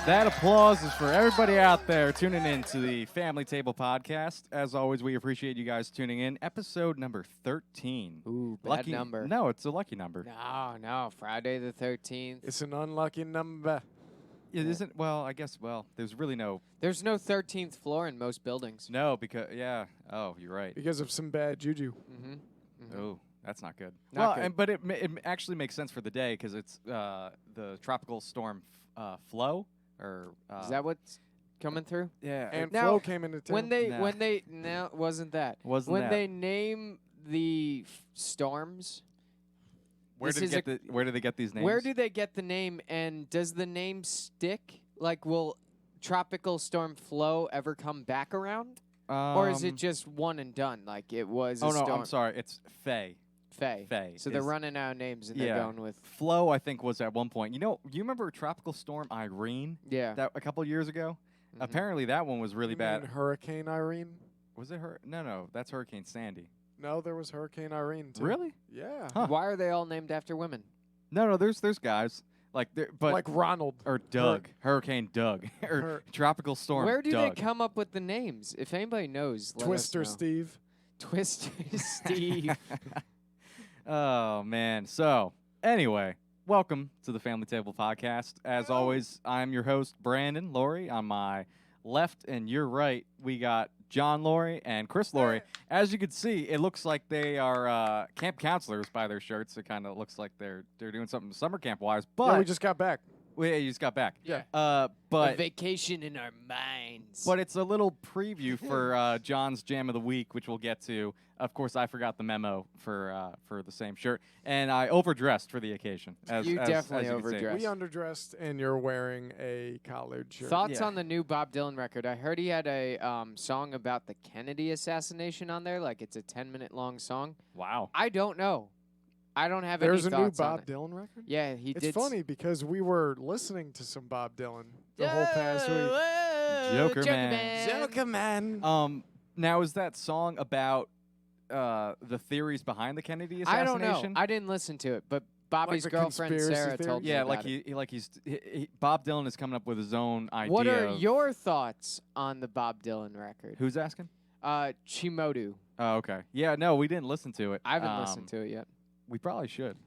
That applause is for everybody out there tuning in to the Family Table Podcast. As always, we appreciate you guys tuning in. Episode number 13. Ooh, bad Lucky number. No, it's a lucky number. No, Friday the 13th. It's an unlucky number. It isn't, well, I guess, there's really no. There's no 13th floor in most buildings. No, because, oh, you're right. Because of some bad juju. Mm-hmm. Oh, that's not good. Not good. But it actually makes sense for the day because it's the tropical storm flow. Is that what's coming through? Yeah. And Now, Flo came into town. When they wasn't that. Wasn't that. They name the storms. Where do they get these names? Where do they get the name, and does the name stick? Like, will Tropical Storm Flo ever come back around? Or is it just one and done? Like, it was a storm. I'm sorry. It's Faye. Faye. So they're running out of names, and they're going with... Flo, I think, was at one point. You remember Tropical Storm Irene? Yeah. That a couple years ago? Mm-hmm. Apparently that one was really You bad. mean Hurricane Irene? Was it her? No, that's Hurricane Sandy. No, there was Hurricane Irene, too. Really? Yeah. Huh. Why are they all named after women? No, there's guys. Like Ronald. Or Doug. Hurricane Doug. Or Tropical Storm Where do Doug. they come up with the names? If anybody knows, let Twister us know. Steve. Twister Steve. Oh, man. So, anyway, welcome to the Family Table Podcast. As always, I'm your host, Brandon Laurie. On my left and your right, we got John Laurie and Chris Laurie. As you can see, it looks like they are camp counselors by their shirts. It kind of looks like they're doing something summer camp-wise. But Yeah, we just got back. you just got back. Yeah. A But vacation in our minds. But it's a little preview for John's Jam of the Week, which we'll get to. Of course, I forgot the memo for the same shirt, and I overdressed for the occasion. You definitely overdressed. We underdressed, and you're wearing a collared shirt. Thoughts Yeah. on the new Bob Dylan record? I heard he had a song about the Kennedy assassination on there. Like, it's a 10-minute long song. Wow. I don't know. I don't have There's a any new thoughts on Bob it. Dylan record? Yeah, he did. It's funny because we were listening to some Bob Dylan the whole past week. Joker Man. Joker Man. Now, is that song about the theories behind the Kennedy I assassination? don't know. I didn't listen to it, but Bobby's the girlfriend conspiracy Sarah theory? told me Yeah, about like it. Bob Dylan is coming up with his own idea. What are of- your thoughts on the Bob Dylan record? Who's asking? Chimodu. Oh, okay. Yeah, no, we didn't listen to it. I haven't listened to it yet. We probably should.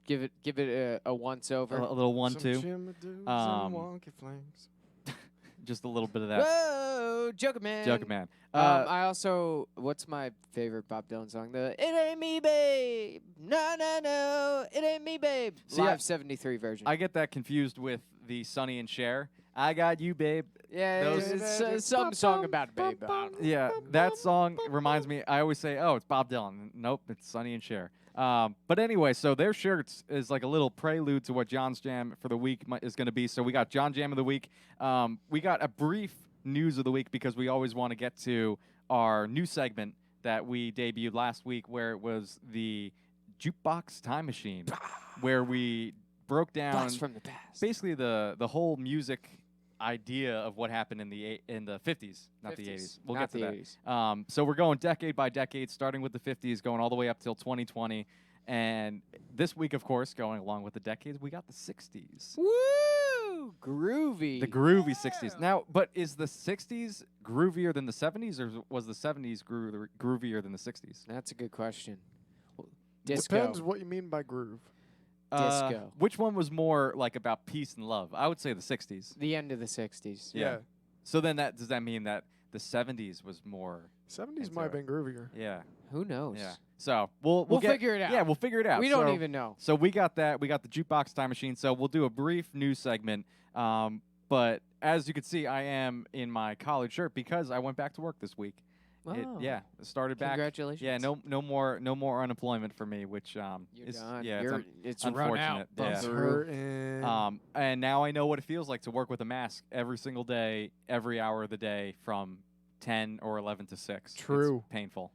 Give it a once over. A little 1-2. Some Chimadoos and wonky flames. Just a little bit of that. Whoa, Joker Man. Joker Man. I also, what's my favorite Bob Dylan song? The It Ain't Me, Babe. No, it ain't me, babe. See, Live 73 version. I get that confused with the Sonny and Cher. I got you, babe. yeah, those- it's some song about a babe. I don't know. Yeah, that song reminds me. I always say, "Oh, it's Bob Dylan." Nope, it's Sonny and Cher. But anyway, so their shirts is like a little prelude to what John's Jam for the week is going to be. So we got John Jam of the Week. We got a brief news of the week because we always want to get to our new segment that we debuted last week, where it was the JUKEBOX Time Machine, where we broke down Blast from the past. basically the whole music idea of what happened in the 50s, not the 80s. We'll Not get to the that. 80s. So we're going decade by decade, starting with the 50s, going all the way up till 2020. And this week, of course, going along with the decades, we got the 60s. Woo! Groovy. The groovy 60s. Now, but is the 60s groovier than the 70s, or was the 70s groovier than the 60s? That's a good question. Disco. Depends what you mean by groove. Disco. Which one was more like about peace and love? I would say the 60s. The end of the 60s. Yeah. So then does that mean that the 70s was more? 70s might have been groovier. Yeah. Who knows? Yeah. So we'll figure it out. Yeah, we'll figure it out. We don't even know. So we got that. We got the JUKEBOX Time Machine. So we'll do a brief news segment. But as you can see, I am in my college shirt because I went back to work this week. Oh. It started back. Congratulations. Yeah. No more unemployment for me, which You're is done. it's It's run out. unfortunate. Yeah. It's Bummer. hurting. And now I know what it feels like to work with a mask every single day, every hour of the day from 10 or 11 to 6. True. It's painful.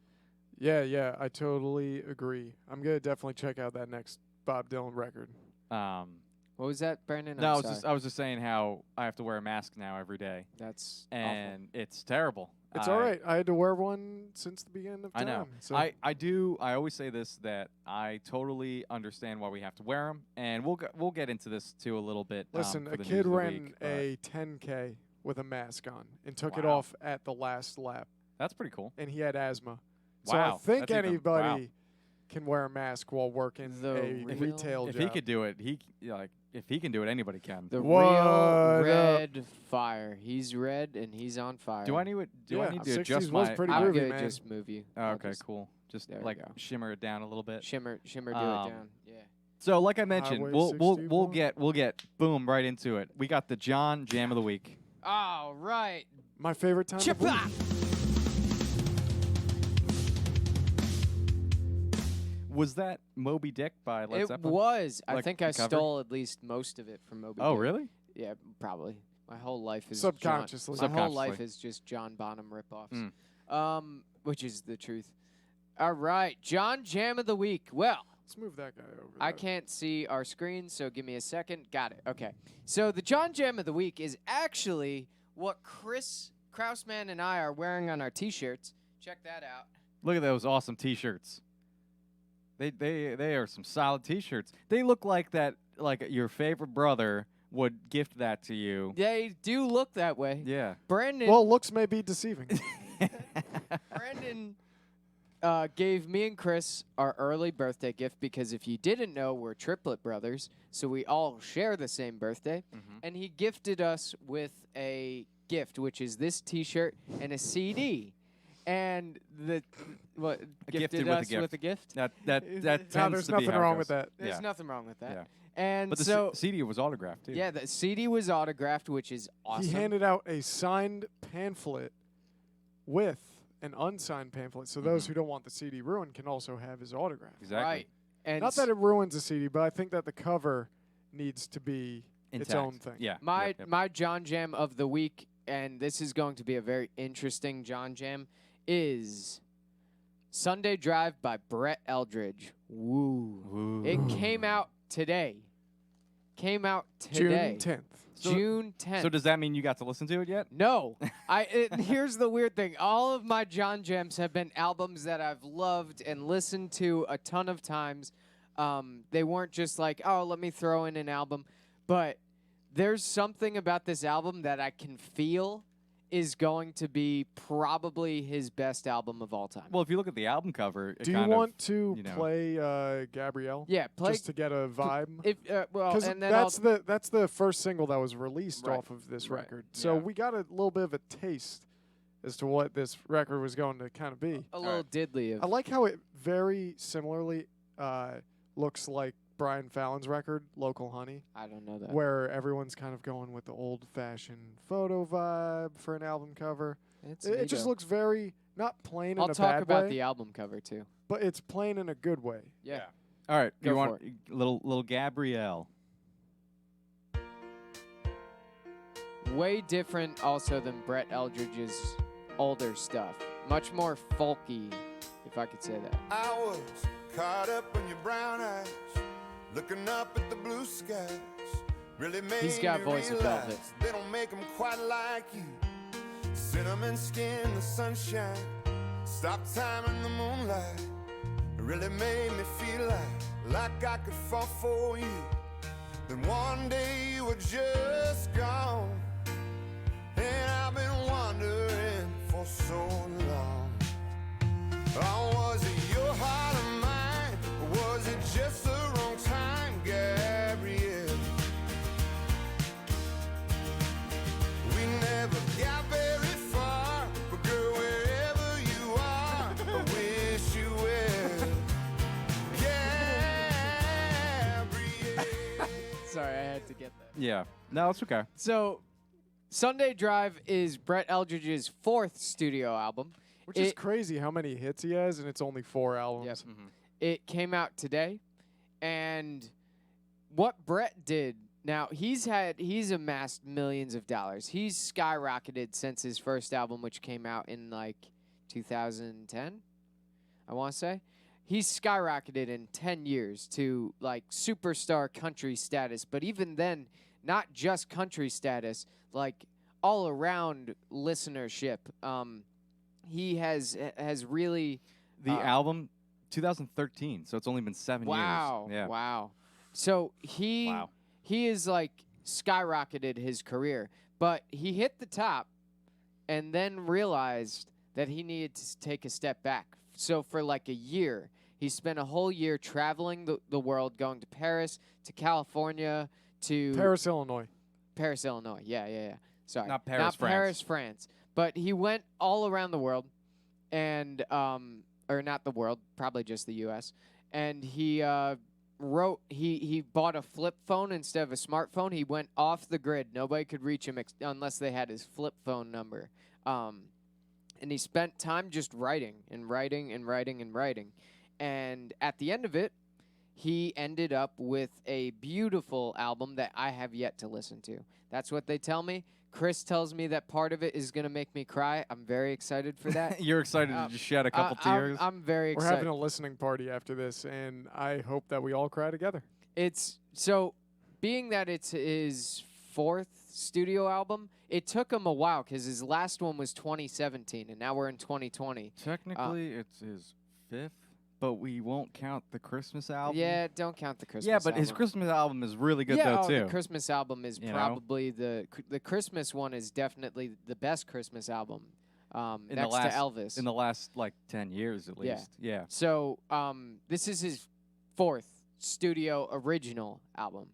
Yeah, I totally agree. I'm going to definitely check out that next Bob Dylan record. What was that, Brandon? No, I'm sorry. I was just saying how I have to wear a mask now every day, That's and it's terrible. It's all right. I had to wear one since the beginning of time. I know. So I always say this, that I totally understand why we have to wear them, and we'll get into this too a little bit. Listen, for a the kid news of the ran week, a 10K with a mask on and took it Wow. off at the last lap, That's pretty cool. and he had asthma. So Wow, I think that's even- anybody can wear a mask while working The a real- retail If job. he could do it, if he can do it, anybody can. the What real up? red fire. He's red and he's on fire. Do I need Yeah, I need to 60s adjust was my? pretty I'm groovy, gonna man. just move you. Oh, I'll okay, just cool. Just there we like go. shimmer it down a little bit. Shimmer, do it Um, down. Yeah. So, like I mentioned, Highway we'll 61. get boom right into it. We got the John Jam of the week. All right. My favorite time of week. Chippa! Was that Moby Dick by Led It Zeppelin? was. I Like think the I cover? stole at least most of it from Moby Oh, Dick. really? Yeah, probably. My whole life is Subconsciously. My whole life Subconsciously. is just John Bonham ripoffs. Mm. Which is the truth. All right, John Jam of the week. Well, Let's move that guy over. I there. can't see our screen, so give me a second. Got it. Okay. So the John Jam of the week is actually what Chris Krausman and I are wearing on our T-shirts. Check that out. Look at those awesome T-shirts. They are some solid T-shirts. They look like that, like your favorite brother would gift that to you. They do look that way. Yeah. Brandon. Well, looks may be deceiving. Brandon gave me and Chris our early birthday gift because if you didn't know, we're triplet brothers, so we all share the same birthday. Mhm. And he gifted us with a gift, which is this T-shirt and a CD. And what Gifted gifted with a us gift. with a gift? That No, tends there's to be nothing how it wrong goes. with that. There's Yeah. nothing wrong with that. Yeah. And But the so, CD was autographed too. yeah, the CD was autographed, which is awesome. He handed out a signed pamphlet with an unsigned pamphlet, so those Mhm. who don't want the CD ruined can also have his autograph. Exactly. Right. And Not that it ruins the CD, but I think that the cover needs to be its Intact. own thing. Yeah. My Yep, yep. my John Jam of the week, and this is going to be a very interesting John Jam, is Sunday Drive by Brett Eldridge. Woo. Ooh. It came out today. Came out today. June 10th. So- June 10th. So does that mean you got to listen to it yet? No. Here's the weird thing. All of my John Jams have been albums that I've loved and listened to a ton of times. They weren't just like, oh, let me throw in an album. But there's something about this album that I can feel is going to be probably his best album of all time. Well, if you look at the album cover, it Do you kind of- want to you know. play Gabrielle? Yeah, play Just to get a vibe? if well, Because and then that's the first single that was released Right. off of this Right. record. So Yeah. we got a little bit of a taste as to what this record was going to kind of be. a little diddly of I like how it very similarly looks like Brian Fallon's record, Local Honey, I don't know that. where everyone's kind of going with the old-fashioned photo vibe for an album cover. It's It just neato. looks very, not plain I'll in a talk bad about way, the album cover too. but it's plain in a good way. Yeah. All right, Go you for want little Gabrielle? Way different also than Brett Eldridge's older stuff. Much more folky, if I could say that. I was caught up in your brown eyes, looking up at the blue skies. Really made He's got me voice of realize velvet. they don't make them quite like you. Cinnamon skin, the sunshine, stop time in the moonlight. It really made me feel like I could fall for you. Then one day you were just gone, and I've been wondering for so long. Oh, was it your heart or mine, or was it just the wrong time, Gabrielle? We never got very far, but girl, wherever you are, I wish you well. Gabrielle. Sorry, I had to get that. Yeah. No, it's okay. So, Sunday Drive is Brett Eldridge's fourth studio album. Which is crazy how many hits he has, and it's only 4 albums. Yep. Mm-hmm. It came out today, and what Brett did. Now he's amassed millions of dollars. He's skyrocketed since his first album, which came out in like 2010, I want to say, he's skyrocketed in 10 years to like superstar country status. But even then, not just country status, like all around listenership. He has really The album, 2013, so it's only been 7 wow, years. Yeah. wow. So he Wow. he is like skyrocketed his career, but he hit the top and then realized that he needed to take a step back. So for like a year, he spent a whole year traveling the world, going to Paris, to California, to Paris, Illinois. Paris, Illinois. Yeah. Sorry. Not Paris, France. Paris, France. But he went all around the world and or not the world, probably just the US. And he he bought a flip phone instead of a smartphone. He went off the grid. Nobody could reach him unless they had his flip phone number. And he spent time just writing and writing and writing and writing. And at the end of it, he ended up with a beautiful album that I have yet to listen to. That's what they tell me. Chris tells me that part of it is going to make me cry. I'm very excited for that. You're excited to just shed a couple tears? I'm very We're excited. having a listening party after this, and I hope that we all cry together. It's so, being that it's his 4th studio album, it took him a while because his last one was 2017, and now we're in 2020. Technically, it's his 5th, but we won't count the Christmas album. Yeah, don't count the Christmas Yeah, but album. his Christmas album is really good, yeah, though, too. the Christmas album is You know? probably the Christmas one is definitely the best Christmas album In next the last, to Elvis. In the last, 10 years, at Yeah. least. Yeah. So this is his 4th studio original album.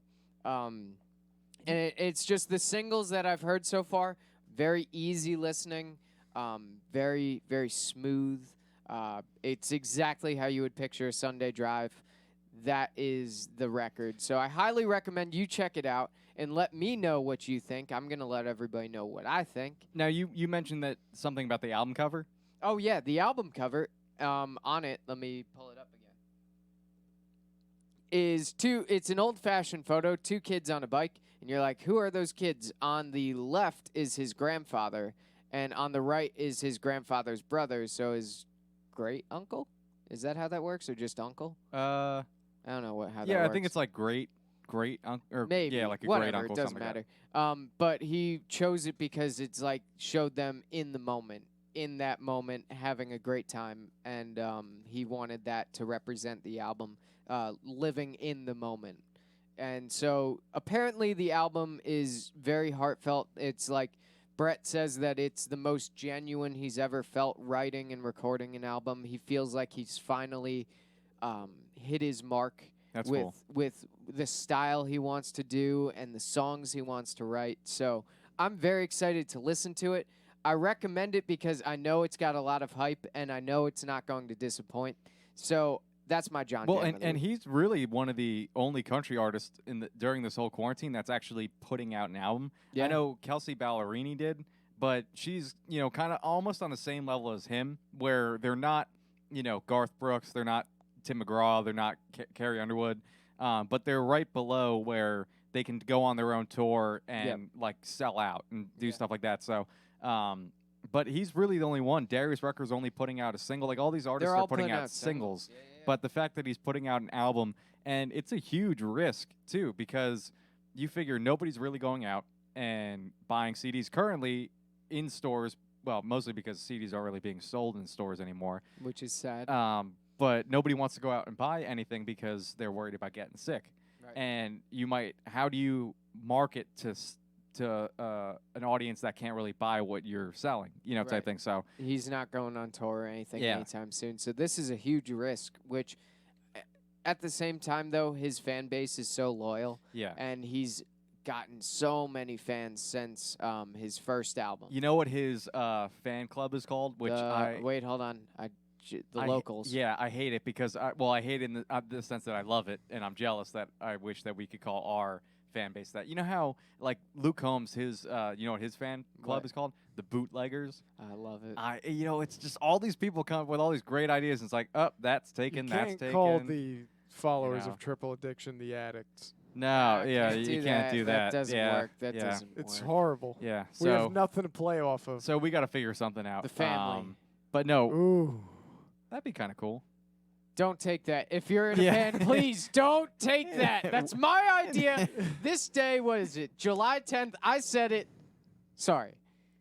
And it's just the singles that I've heard so far, very easy listening, very, very smooth. It's exactly how you would picture a Sunday drive. That is the record. So I highly recommend you check it out and let me know what you think. I'm going to let everybody know what I think. Now, you mentioned that something about the album cover. Oh, yeah, the album cover on it, let me pull it up again, it's an old-fashioned photo, 2 kids on a bike, and you're like, who are those kids? On the left is his grandfather, and on the right is his grandfather's brother, so his great uncle? Is that how that works, or just uncle? I don't know how that works. Yeah, I think it's like great uncle, or Maybe. yeah, like a Whatever, great uncle. it doesn't something like matter. But he chose it because it's like showed them in the moment, in that moment, having a great time, and he wanted that to represent the album, living in the moment. And so apparently the album is very heartfelt. It's like Brett says that it's the most genuine he's ever felt writing and recording an album. He feels like he's finally hit his mark. That's with cool. with the style he wants to do and the songs he wants to write. So I'm very excited to listen to it. I recommend it because I know it's got a lot of hype and I know it's not going to disappoint. So that's my John Well, Jam of the and week. he's really one of the only country artists during this whole quarantine that's actually putting out an album. Yeah. I know Kelsey Ballerini did, but she's, kind of almost on the same level as him, where they're not, Garth Brooks, they're not Tim McGraw, they're not Carrie Underwood, but they're right below where they can go on their own tour and like sell out and do stuff like that. So, but he's really the only one. Darius Rucker's only putting out a single. Like all these artists They're are all putting out singles. But the fact that he's putting out an album, and it's a huge risk too, because you figure nobody's really going out and buying CDs currently in stores. Well, mostly because CDs aren't really being sold in stores anymore. Which is sad. But nobody wants to go out and buy anything because they're worried about getting sick. Right. And how do you market to an audience that can't really buy what you're selling, type Right. thing. So He's not going on tour or anything Yeah. anytime soon. So this is a huge risk, which at the same time, though, his fan base is so loyal. yeah. And he's gotten so many fans since his first album. You know what his fan club is called? Which Wait, hold on. The I- locals. Yeah, I hate it because I hate it in the sense that I love it and I'm jealous that I wish that we could call our fan base that. You know how like Luke Combs, his what his fan club What? is called? The Bootleggers. I love it. It's just all these people come up with all these great ideas and it's like, oh, that's taken, You that's can't taken. call the followers know. of Triple Addiction the addicts. No, yeah, Can't you do can't do that. That doesn't yeah, work. That yeah. doesn't It's work. horrible. Yeah. We have So nothing to play off of. we got to figure something out. The family. But no, Ooh. that'd be kind of cool. Don't take that. If you're in a Yeah. band, please don't take that. That's my idea. This day, what is it? July 10th. I said it. Sorry.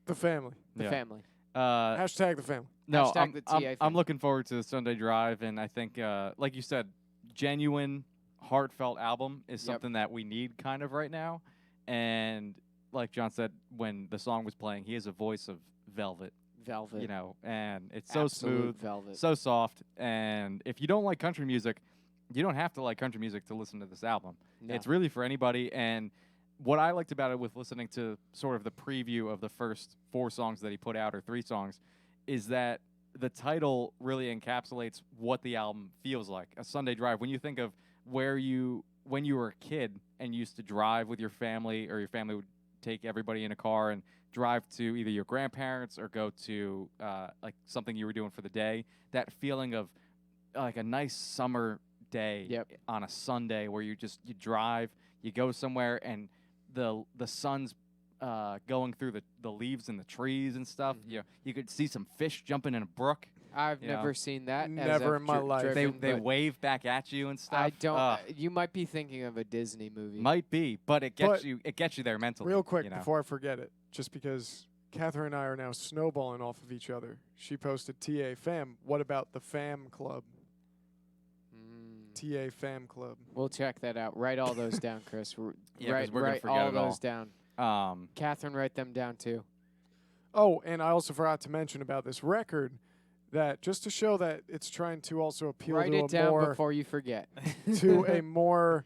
The family. The Yeah. family. Hashtag the family. No, Hashtag the TA I'm family. looking forward to the Sunday Drive, and I think, like you said, genuine, heartfelt album is Yep. something that we need kind of right now. And like John said, when the song was playing, he has a voice of velvet, Velvet. you know, and it's so Absolute smooth, velvet. so soft. And if you don't like country music, you don't have to like country music to listen to this album. No. It's really for anybody. And what I liked about it with listening to sort of the preview of the first 4 songs that he put out, or 3 songs, is that the title really encapsulates what the album feels like. A Sunday Drive. When you think of when you were a kid and used to drive with your family, or your family would take everybody in a car and drive to either your grandparents or go to like something you were doing for the day, that feeling of like a nice summer day Yep. on a Sunday where you drive, you go somewhere, and the sun's going through the leaves and the trees and stuff. You could see some fish jumping in a brook. I've you know. never seen that. as Never I've in my life. They driven, but wave back at you and stuff. I don't. Ugh. You might be thinking of a Disney movie. Might be, but it gets But you there mentally. Real quick you know? before I forget it, just because Catherine and I are now snowballing off of each other. She posted TA Fam. What about the Fam Club? Mm. TA Fam Club. We'll check that out. Write all those down, Chris. Yeah, 'cause write we're gonna write forget all it all. those down. Um, Catherine, write them down too. Oh, and I also forgot to mention about this record that just to show that it's trying to also appeal Write to it a down more before you forget. to a more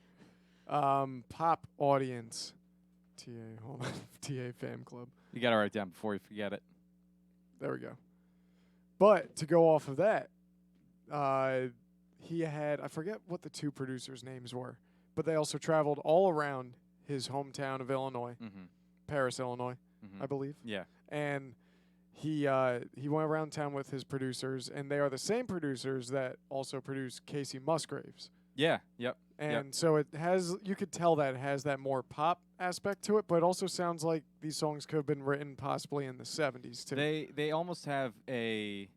pop audience. Hold on. TA Fam Club. you got to write it down before you forget it. There we go. But to go off of that, he had, I forget what the 2 producers' names were, but they also traveled all around his hometown of Illinois, Mm-hmm. Paris, Illinois, I believe. Yeah. And he went around town with his producers, and they are the same producers that also produce Casey Musgraves. Yeah. Yep. And so it has, you could tell that it has that more pop aspect to it, but it also sounds like these songs could have been written possibly in the 70s too. They almost have a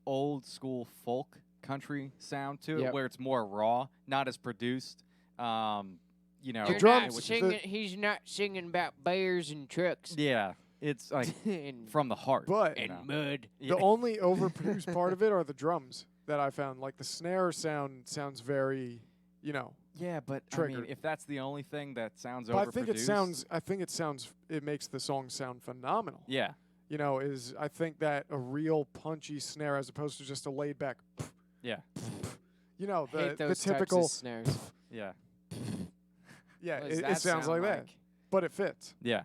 old school folk country sound to it, Yep. where it's more raw, not as produced. You know, The drums, the- He's not singing about bears and trucks yeah, it's like and from the heart. But- you know? mud. The only overproduced part of it are the drums that I found. Like the snare sounds very, you know. Yeah, but I Trigger. mean, if that's the only thing that sounds But overproduced, I think it makes the song sound phenomenal. yeah, You know, I think that a real punchy snare as opposed to just a laid back. yeah, You know, Hate the those typical. types of snares. yeah, Yeah, What does it that sounds sound like that, but it fits. yeah.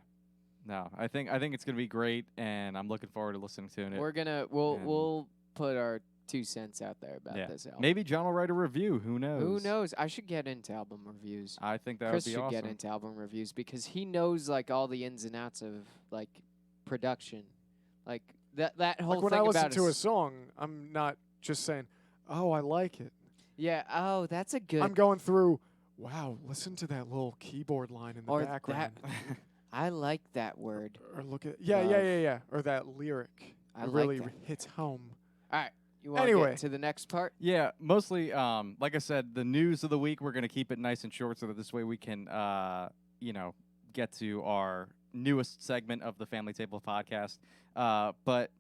No, I think it's gonna be great, and I'm looking forward to listening to it. We're gonna we'll put our 2 cents out there about yeah. this album. Maybe John will write a review. Who knows? Who knows? I should get into album reviews. I think that Chris would be should awesome. get into album reviews because he knows like all the ins and outs of like production, like that whole Like when thing I listen about to a song, I'm not just saying, "Oh, I like it." yeah. Oh, that's a good. I'm going through. Wow, listen to that little keyboard line in the or background. that. I like that word. Or look at yeah, Love. yeah. Or that lyric. I It like really that. hits home. All right, you want to Anyway. get to the next part? Yeah, mostly, like I said, the news of the week, we're going to keep it nice and short so that this way we can, get to our newest segment of the Family Table podcast. But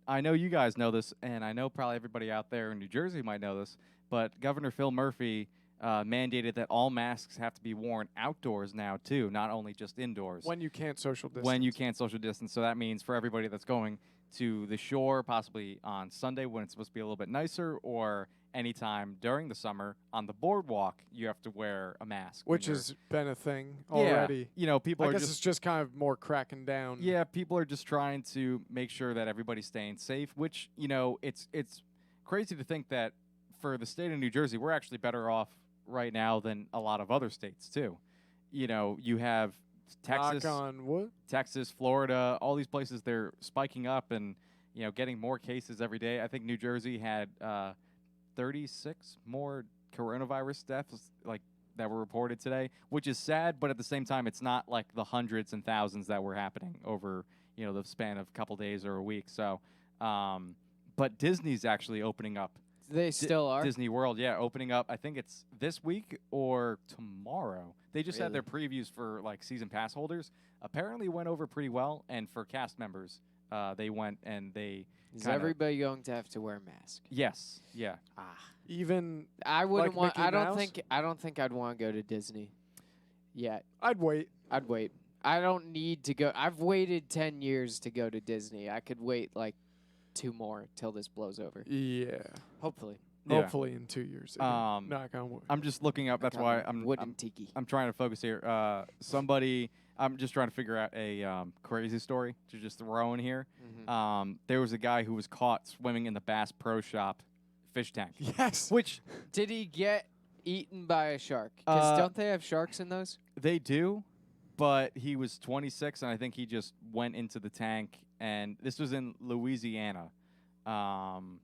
I know you guys know this, and I know probably everybody out there in New Jersey might know this, but Governor Phil Murphy mandated that all masks have to be worn outdoors now, too, not only just indoors. When you can't social distance. When you can't social distance. So that means for everybody that's going to the shore, possibly on Sunday when it's supposed to be a little bit nicer, or anytime during the summer on the boardwalk, you have to wear a mask. when Which you're- has been a thing Yeah, already. you know, people I are guess just it's just kind of more cracking down. yeah, people are just trying to make sure that everybody's staying safe. Which it's crazy to think that for the state of New Jersey, we're actually better off right now than a lot of other states too. You know, you have Texas, Knock on wood. Texas, Florida, all these places, they're spiking up and, getting more cases every day. I think New Jersey had 36 more coronavirus deaths that were reported today, which is sad, but at the same time, it's not like the hundreds and thousands that were happening over, the span of a couple days or a week. So, but Disney's actually opening up They still are. Disney World, yeah, opening up. I think it's this week or tomorrow. They just had their previews for like season pass holders. Apparently went over pretty well, and for cast members, they went and they. Is everybody going to have to wear a mask? Yes. Yeah. Even I wouldn't like want. Mickey I don't Mouse? think. I don't think I'd want to go to Disney. Yet I'd wait. I'd wait. I don't need to go. I've waited 10 years to go to Disney. I could wait like 2 more till this blows over. Yeah. Hopefully. Yeah. Hopefully in 2 years. Knock on wood. I'm just looking up. That's why I'm tiki. I'm trying to focus here. I'm just trying to figure out a crazy story to just throw in here. There was a guy who was caught swimming in the Bass Pro Shop fish tank. Yes. Which Did he get eaten by a shark? Because don't they have sharks in those? they do, but he was 26, and I think he just went into the tank. And this was in Louisiana.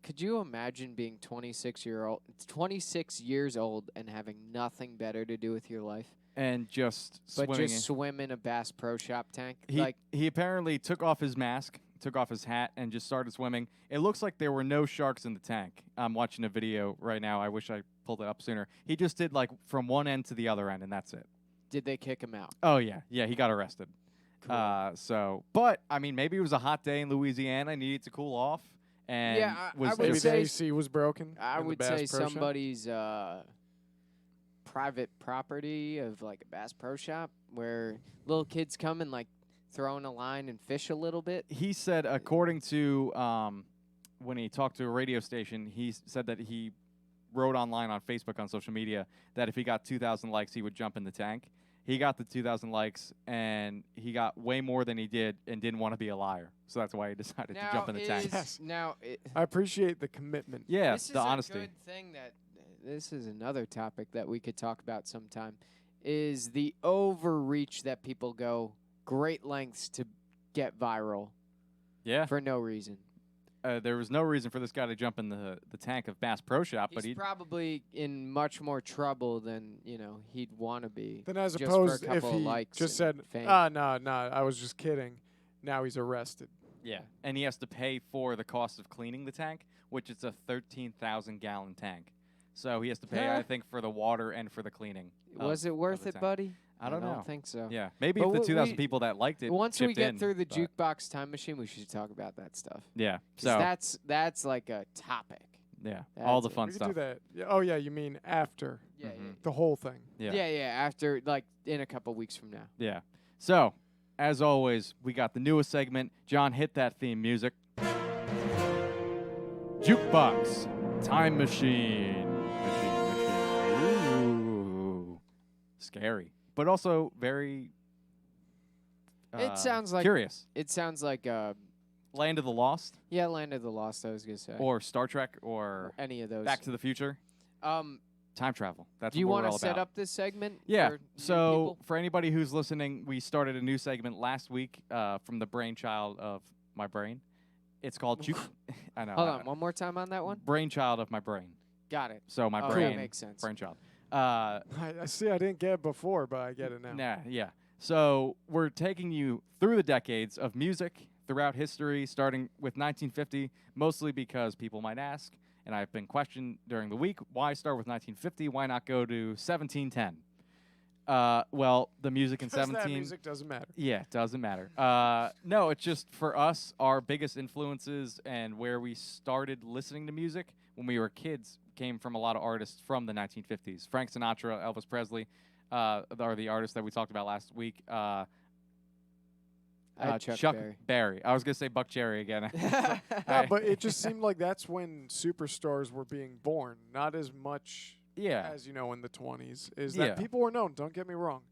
Could you imagine being 26 years old, and having nothing better to do with your life? And just But swimming just swim in a Bass Pro Shop tank? He apparently took off his mask, took off his hat, and just started swimming. It looks like there were no sharks in the tank. I'm watching a video right now. I wish I pulled it up sooner. He just did like from one end to the other end, and that's it. Did they kick him out? Oh, yeah. Yeah, he got arrested. Cool. But, I mean, maybe it was a hot day in Louisiana, needed to cool off. And Yeah, I would Maybe say- the AC was broken. I in the would Bass say Pro Shop. somebody's private property of like a Bass Pro Shop where little kids come and like throw in a line and fish a little bit. He said, according to when he talked to a radio station, he said that he wrote online on Facebook, on social media, that if he got 2,000 likes, he would jump in the tank. He got the 2,000 likes, and he got way more than he did and didn't want to be a liar. So that's why he decided to jump in the tank. Yes. Now, I appreciate the commitment. Yeah, this is the honesty. a good thing that this is another topic that we could talk about sometime, is the overreach that people go great lengths to get viral Yeah. for no reason. There was no reason for this guy to jump in the tank of Bass Pro Shop, but He's probably in much more trouble than he'd want to be. Then as just opposed for a if couple of he likes just and said, fame. no, I was just kidding. Now he's arrested. yeah, and he has to pay for the cost of cleaning the tank, which is a 13,000-gallon tank. So he has to pay, I think, for the water and for the cleaning. Was it worth the it, tank. buddy? I don't know. don't think so. Yeah, maybe But if the we- 2,000 people that liked it Once we chipped get in, through the but- jukebox time machine, we should talk about that stuff. Yeah, 'Cause so that's like a topic. yeah, all the that's it. fun We could stuff. do that. Yeah, oh, yeah, you mean after Yeah, the whole thing. Yeah. yeah. After like in a couple weeks from now. Yeah. So, as always, we got the newest segment. John, hit that theme music. Jukebox Time Machine. Ooh. Scary. But also very It sounds like curious. It sounds like Land of the Lost Land of the Lost. I was gonna say, or Star Trek or any of those. Back to the Future. Time travel. That's do you what we're want all to set about. up this segment? Yeah. For new So people? for anybody who's listening, we started a new segment last week from the brainchild of my brain. It's called Juke. I know. Hold on, one more time on that one. Brainchild of my brain. Got it. So my Oh, brain. that makes sense. Brainchild. I see. I didn't get it before, but I get it now. Nah, yeah. So we're taking you through the decades of music throughout history, starting with 1950, mostly because people might ask, and I've been questioned during the week, why start with 1950? Why not go to 1710? Well, the music in 'Cause 17. that music doesn't matter. Yeah, it doesn't matter. No, it's just for us, our biggest influences and where we started listening to music when we were kids came from a lot of artists from the 1950s. Frank Sinatra, Elvis Presley are the artists that we talked about last week. Chuck Berry. I was going to say Buck Cherry again. Yeah, but it just seemed like that's when superstars were being born, not as much Yeah. as in the 20s. Is Yeah. that people were known? Don't get me wrong,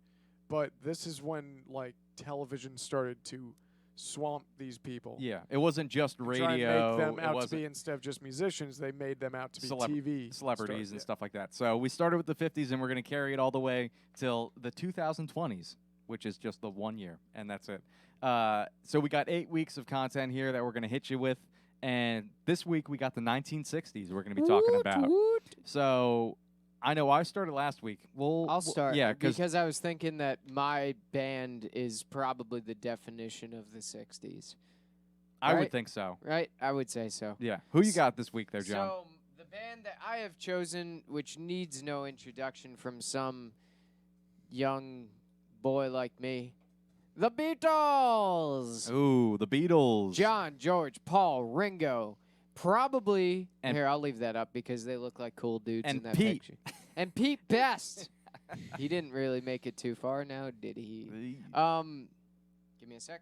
but this is when like television started to swamp these people. Yeah. It wasn't just And radio. try and make them it out to wasn't be, instead of just musicians, they made them out to be TV celebrities stars. and Yeah. stuff like that. So we started with the 50s, and we're going to carry it all the way till the 2020s, which is just the 1 year, and that's it. So we got 8 weeks of content here that we're going to hit you with, and this week we got the 1960s we're going to be talking about. So I know I started last week. I'll start. Yeah, because I was thinking that my band is probably the definition of the 60s. I would right? think so. Right? I would say so. Yeah. Who you got this week there, John? So the band that I have chosen, which needs no introduction from some young boy like me, the Beatles. Ooh, the Beatles. John, George, Paul, Ringo. Probably. And- Here, I'll leave that up because they look like cool dudes And in that Pete. picture. And Pete Best. He didn't really make it too far now, did he? Give me a sec.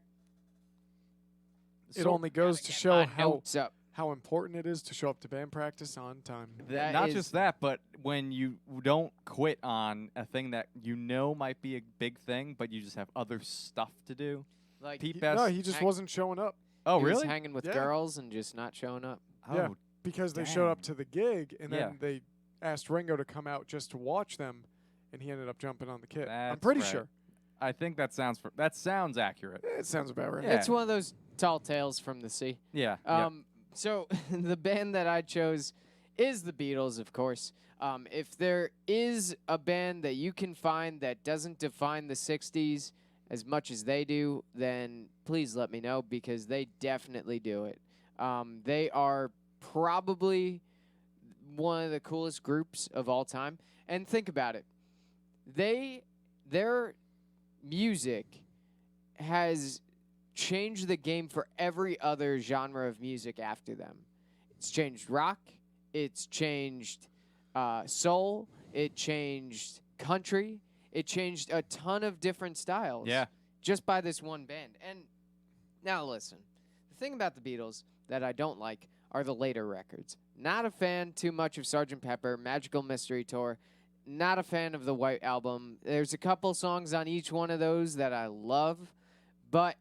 It only goes Gotta to get show my how notes up. important it is to show up to band practice on time. That Not is- just that, but when you don't quit on a thing that you know might be a big thing, but you just have other stuff to do. Like Pete He- Best. no, he just hang- wasn't showing up Oh, he was really? hanging with Yeah. girls and just not showing up. Oh, Yeah. because they showed up Dang. to the gig and Yeah. then they asked Ringo to come out just to watch them, and he ended up jumping on the kit. I'm That's pretty right. sure. I think that sounds accurate. It sounds about right. Yeah. It's one of those tall tales from the sea. Yeah. yeah. So the band that I chose is the Beatles, of course. If there is a band that you can find that doesn't define the 60s as much as they do, then please let me know because they definitely do it. They are probably one of the coolest groups of all time. And think about it. Their music has changed the game for every other genre of music after them. It's changed rock. It's changed soul. It changed country. It changed a ton of different styles. Yeah. Just by this one band. And now listen, the thing about the Beatles that I don't like are the later records. Not a fan too much of Sgt. Pepper, Magical Mystery Tour. Not a fan of the White Album. There's a couple songs on each one of those that I love, but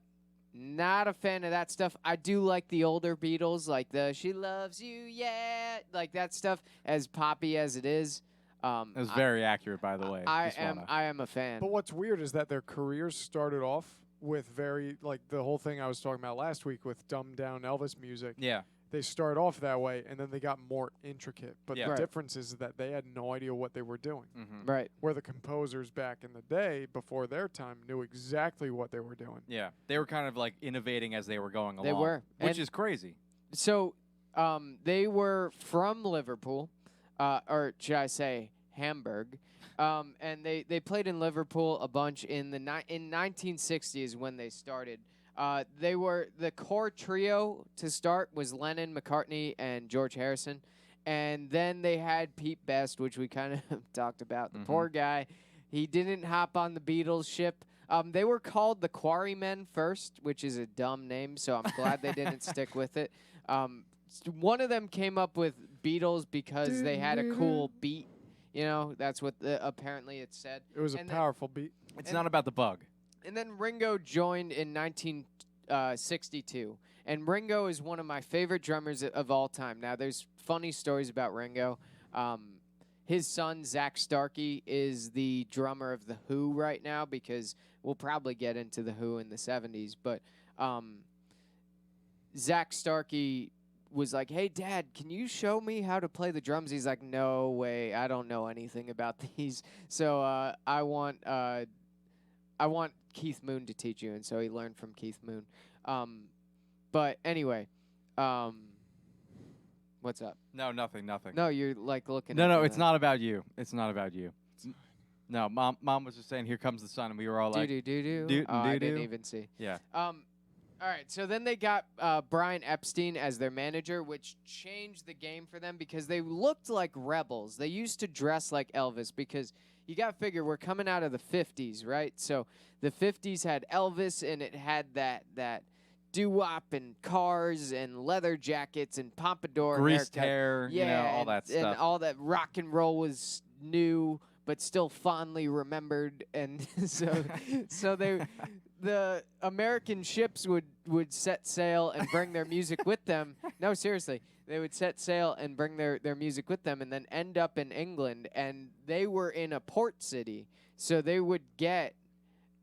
not a fan of that stuff. I do like the older Beatles, like the "She Loves You," yeah, like that stuff. As poppy as it is, It was very accurate, by the way. I Just am a fan. But what's weird is that their careers started off with very, like the whole thing I was talking about last week with dumbed down Elvis music. Yeah. They started off that way, and then they got more intricate. But Yeah. the Right. difference is that they had no idea what they were doing. Mm-hmm. Right. Where the composers back in the day, before their time, knew exactly what they were doing. Yeah. They were kind of like innovating as they were going along. They were. Which And- is crazy. So they were from Liverpool, or should I say Hamburg, and they played in Liverpool a bunch in the in 1960 is when they started. They were the core trio to start was Lennon, McCartney, and George Harrison, and then they had Pete Best, which we kind of talked about. The poor guy, he didn't hop on the Beatles ship. They were called the Quarrymen first, which is a dumb name, so I'm glad they didn't stick with it. One of them came up with Beatles because they had a cool beat. You know, that's what apparently it said. It was a And then- powerful beat. It's And- not about the bug. And then Ringo joined in 1962. And Ringo is one of my favorite drummers of all time. Now, there's funny stories about Ringo. His son, Zach Starkey, is the drummer of The Who right now because we'll probably get into The Who in the 70s. But Zach Starkey was like, "Hey, Dad, can you show me how to play the drums?" He's like, "No way, I don't know anything about these. So I want Keith Moon to teach you." And so he learned from Keith Moon. But anyway, what's up? No, nothing. No, you're like looking. No, at no, me it's like, not about you. It's not about you. No, mom was just saying, "Here comes the sun," and we were all like, Do do do do- do. I do- didn't do. even see. "Yeah." All right, so then they got Brian Epstein as their manager, which changed the game for them because they looked like rebels. They used to dress like Elvis because you got to figure we're coming out of the 50s, right? So the 50s had Elvis, and it had that doo-wop and cars and leather jackets and pompadour Greased haircut. hair, Yeah, you know, all and, that and stuff. all that rock and roll was new, but still fondly remembered. And so the American ships would set sail and bring their music with them. No, seriously, they would set sail and bring their music with them, and then end up in England. And they were in a port city, so they would get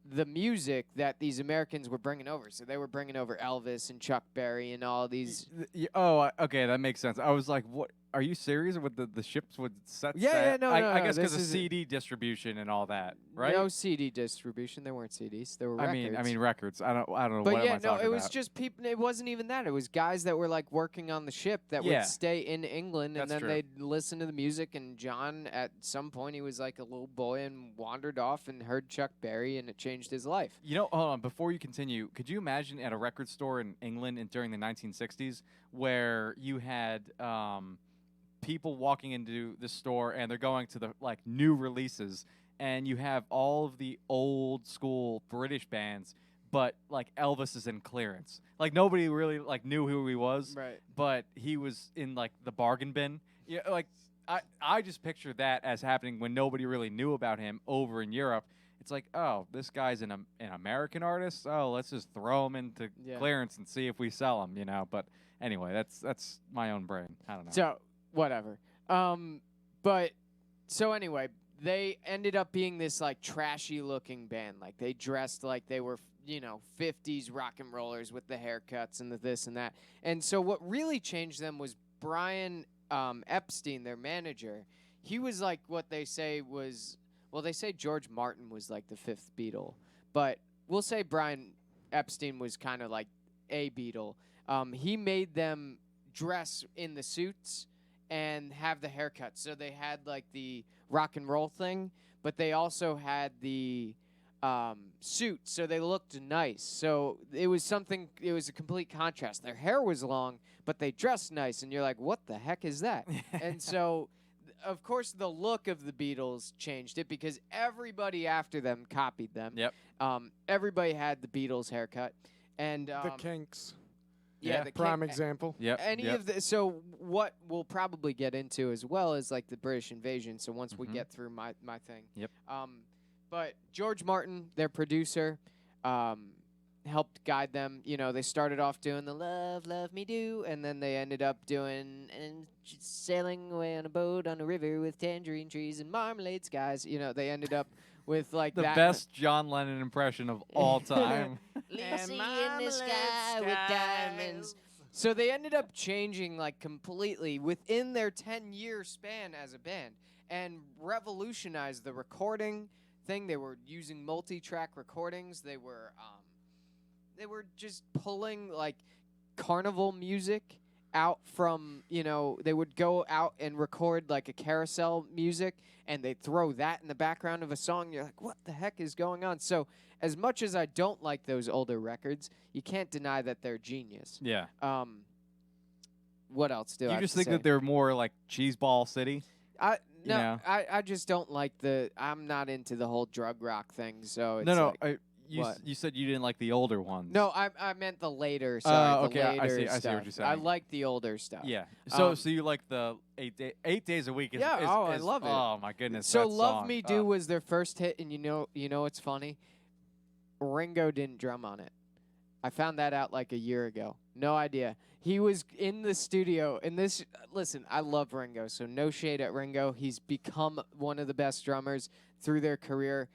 the music that these Americans were bringing over. So they were bringing over Elvis and Chuck Berry and all these. Okay, that makes sense. I was like, what? Are you serious with the ships with sets? Yeah, no, I no, guess because this of is- CD distribution and all that, right? No CD distribution. There weren't CDs. There were I records. mean records. I don't know But what yeah, am I no, talking it was about. just people. It wasn't even that. It was guys that were like working on the ship that Yeah. would stay in England, and That's then true. they'd listen to the music. And John, at some point, he was like a little boy and wandered off and heard Chuck Berry, and it changed his life. You know, hold on. Before you continue, could you imagine at a record store in England during the 1960s where you had people walking into the store and they're going to the like new releases, and you have all of the old school British bands, but like Elvis is in clearance. Like nobody really like knew who he was, Right. but he was in like the bargain bin. Yeah, like I just picture that as happening when nobody really knew about him over in Europe. It's like, oh, this guy's an American artist. Oh, let's just throw him into Yeah. clearance and see if we sell him, you know. But anyway, that's my own brain. I don't know. So whatever. But so anyway, they ended up being this like trashy looking band. Like they dressed like they were, 50s rock and rollers with the haircuts and the this and that. And so what really changed them was Brian Epstein, their manager. He was like what they say was, well, they say George Martin was like the fifth Beatle, but we'll say Brian Epstein was kind of like a Beatle. He made them dress in the suits and have the haircuts. So they had like the rock and roll thing, but they also had the suits, so they looked nice. So it was a complete contrast. Their hair was long, but they dressed nice, and you're like, what the heck is that? And so, of course, the look of the Beatles changed it because everybody after them copied them. Yep. Everybody had the Beatles haircut. And The Kinks, yeah, Yeah. the prime King- example. Yep. any yep. of the so what we'll probably get into as well is like the British invasion. So once we Mhm. get through my thing. Yep. But George Martin, their producer, helped guide them. They started off doing the Love, Love Me Do, and then they ended up doing and sailing away on a boat on a river with tangerine trees and marmalade skies. They ended up with like the that. best John Lennon impression of all time. Lucy in the sky with diamonds. So they ended up changing like completely within their 10-year span as a band and revolutionized the recording thing. They were using multi-track recordings. They were just pulling like carnival music out from, they would go out and record like a carousel music and they'd throw that in the background of a song. You're like, what the heck is going on? So as much as I don't like those older records, you can't deny that they're genius. Yeah. What else do I You have just to think say? that they're more like Cheeseball City? No, know? I just don't like I'm not into the whole drug rock thing. So it's No. like, what? You said you didn't like the older ones. no, I meant the later. Sorry, okay, the I later see- I see stuff. what you're saying. I like the older stuff. Yeah. So Um, so you like the 8 days a week? Is, Yeah, is- I is- love it. Oh my goodness. So that "Love song. Me Do" was their first hit, and you know what's funny? Ringo didn't drum on it. I found that out like a year ago. No idea. He was in the studio, and this. Listen, I love Ringo, so no shade at Ringo. He's become one of the best drummers through their career.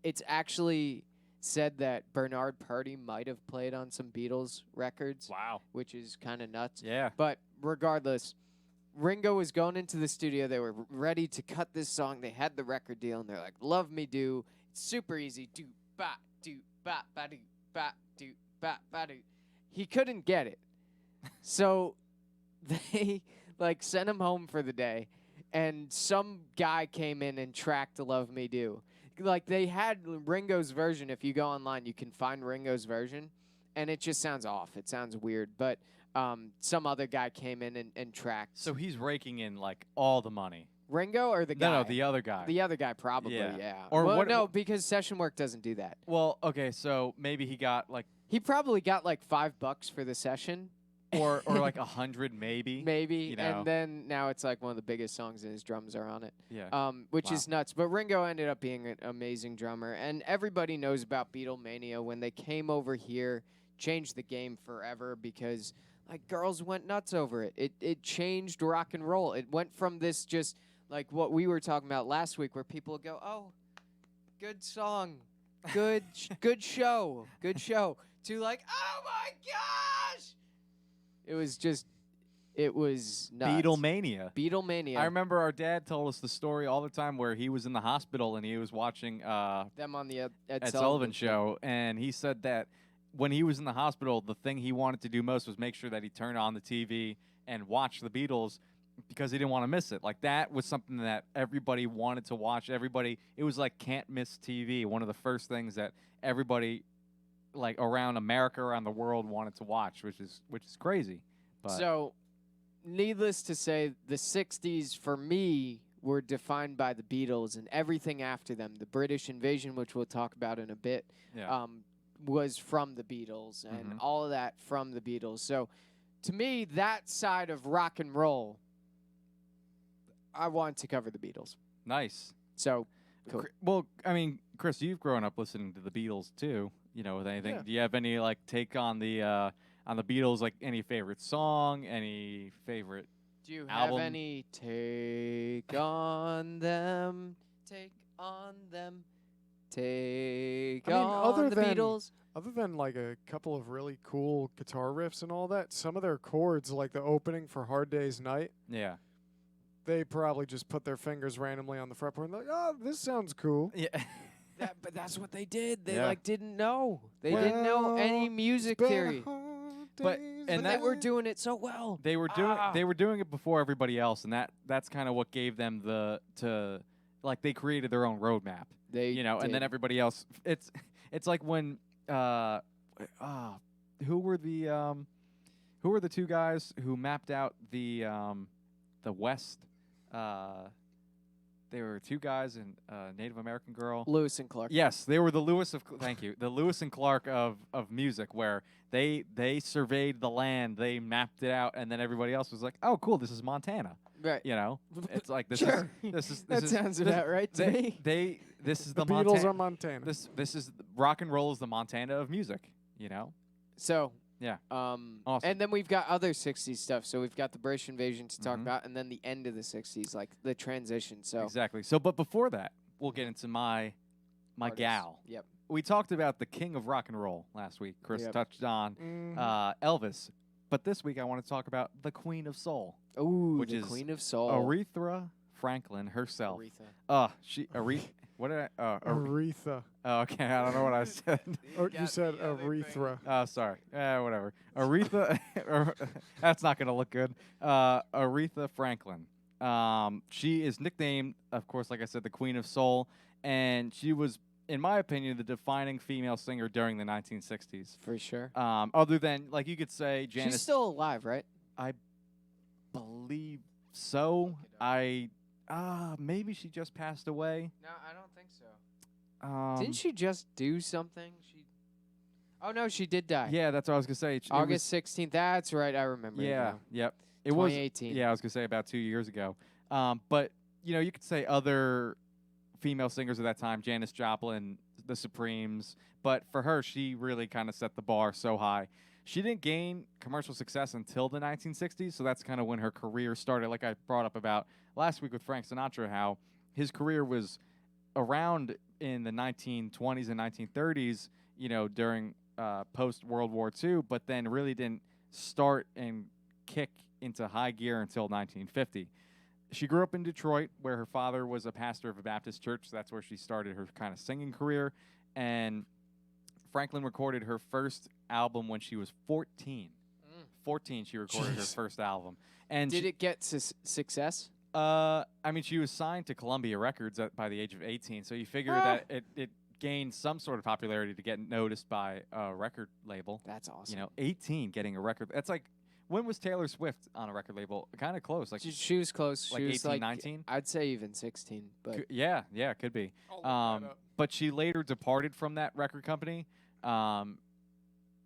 It's actually said that Bernard Purdy might have played on some Beatles records, Wow. which is kind of nuts. Yeah. But regardless, Ringo was going into the studio. They were ready to cut this song. They had the record deal, and they're like, "Love Me Do." It's super easy. Do ba do ba ba do ba do ba ba do. He couldn't get it, so they like sent him home for the day, and some guy came in and tracked "Love Me Do." Like they had Ringo's version. If you go online, you can find Ringo's version, and it just sounds off. It sounds weird, but some other guy came in and tracked. So he's raking in like all the money. Ringo or the guy? No, the other guy. The other guy probably, Yeah. yeah. Or well, what- no, because session work doesn't do that. Well, okay, so maybe he got like He probably got like $5 for the session, or like 100 maybe. maybe, You know. and then now it's like one of the biggest songs, and his drums are on it. Yeah. Which Wow. is nuts. But Ringo ended up being an amazing drummer, and everybody knows about Beatlemania. When they came over here, changed the game forever because like girls went nuts over it. It changed rock and roll. It went from this just like what we were talking about last week, where people would go, "Oh, good song, good good show, to like, "Oh my gosh!" It was just It was nuts. Beatlemania. Beatlemania. I remember our dad told us the story all the time where he was in the hospital and he was watching them on the Ed Sullivan show, and he said that when he was in the hospital, the thing he wanted to do most was make sure that he turned on the TV and watch the Beatles because he didn't want to miss it. Like, that was something that everybody wanted to watch. Everybody, it was like can't miss TV. One of the first things that everybody, like, around America, around the world, wanted to watch, which is crazy. But So, needless to say, the 60s for me were defined by the Beatles, and everything after them, the British invasion, which we'll talk about in a bit, yeah. was from the Beatles, and all of that from the Beatles. So, to me, that side of rock and roll, I want to cover the Beatles. Nice. So, cool. Well, I mean, Chris, you've grown up listening to the Beatles too. You know, with anything. Yeah. Do you have any like take on the Beatles? Like any favorite song? Any favorite? Do you album? have any take on them? Take on them. Take I mean, on other the than- Beatles. Other than like a couple of really cool guitar riffs and all that, some of their chords, like the opening for Hard Day's Night, Yeah. they probably just put their fingers randomly on the fretboard and like, oh, this sounds cool. Yeah. But that's what they did. They Yeah. like didn't know. They didn't know any Well, music Been theory. hard But- days and But they that- were doing it so well. They were doing it before everybody else, and that's kind of what gave them they created their own roadmap. They And then did. everybody else. It's like when who were the two guys who mapped out the West? There were two guys and a Native American girl. Lewis and Clark. Yes, they were the the Lewis and Clark of music, where they surveyed the land, they mapped it out, and then everybody else was like, "Oh, cool, this is Montana." Right. You know, it's like this Sure. is That sounds about right to me. This is The the, Beatles Montana. are Montana. This is rock and roll is the Montana of music. You know. So, Yeah. awesome. Awesome. And then we've got other 60s stuff. So we've got the British invasion to talk Mhm. about, and then the end of the 60s, like the transition. So Exactly. So, but before that, we'll get into my artists. gal. Yep. We talked about the king of rock and roll last week. Chris Yep. touched on Elvis, but this week I want to talk about the queen of soul, Ooh, which the is Queen of Soul. Aretha Franklin herself. Aretha. What did I? Aretha. Oh, okay, I don't know what I said. Oh, you said Aretha. Oh, sorry. Whatever. Aretha. That's not gonna look good. Aretha Franklin. She is nicknamed, of course, like I said, the Queen of Soul, and she was, in my opinion, the defining female singer during the 1960s. For sure. Other than, like, you could say Janis. She's still alive, right? I believe so. Maybe she just passed away. No, I don't think so. Didn't Didn't she just do something? Oh no, she did die. Yeah, that's what I was gonna say. It was- August 16th. That's right. I remember. it Yeah. now. Yep. It was. 2018. Yeah, I was gonna say about 2 years ago. But you could say other female singers of that time, Janis Joplin, the Supremes. But for her, she really kind of set the bar so high. She didn't gain commercial success until the 1960s, so that's kind of when her career started. Like I brought up about last week with Frank Sinatra, how his career was around in the 1920s and 1930s, during post-World War II, but then really didn't start and kick into high gear until 1950. She grew up in Detroit, where her father was a pastor of a Baptist church, so that's where she started her kind of singing career. And Franklin recorded her first album when she was 14. 14, she recorded her Jeez. first album. And Did it get success? she was signed to Columbia Records by the age of 18, so you figure that it gained some sort of popularity to get noticed by a record label. That's awesome. 18 getting a record. That's like, when was Taylor Swift on a record label? Kind of close. Like, She was close. like She was 18, like 19? I'd say even 16. But yeah, could be. But she later departed from that record company.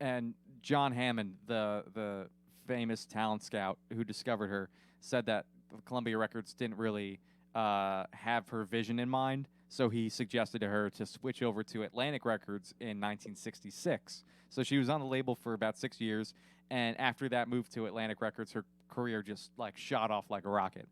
And John Hammond, the famous talent scout who discovered her, said that Columbia Records didn't really have her vision in mind, so he suggested to her to switch over to Atlantic Records in 1966. So she was on the label for about 6 years, and after that move to Atlantic Records, her career just like shot off like a rocket.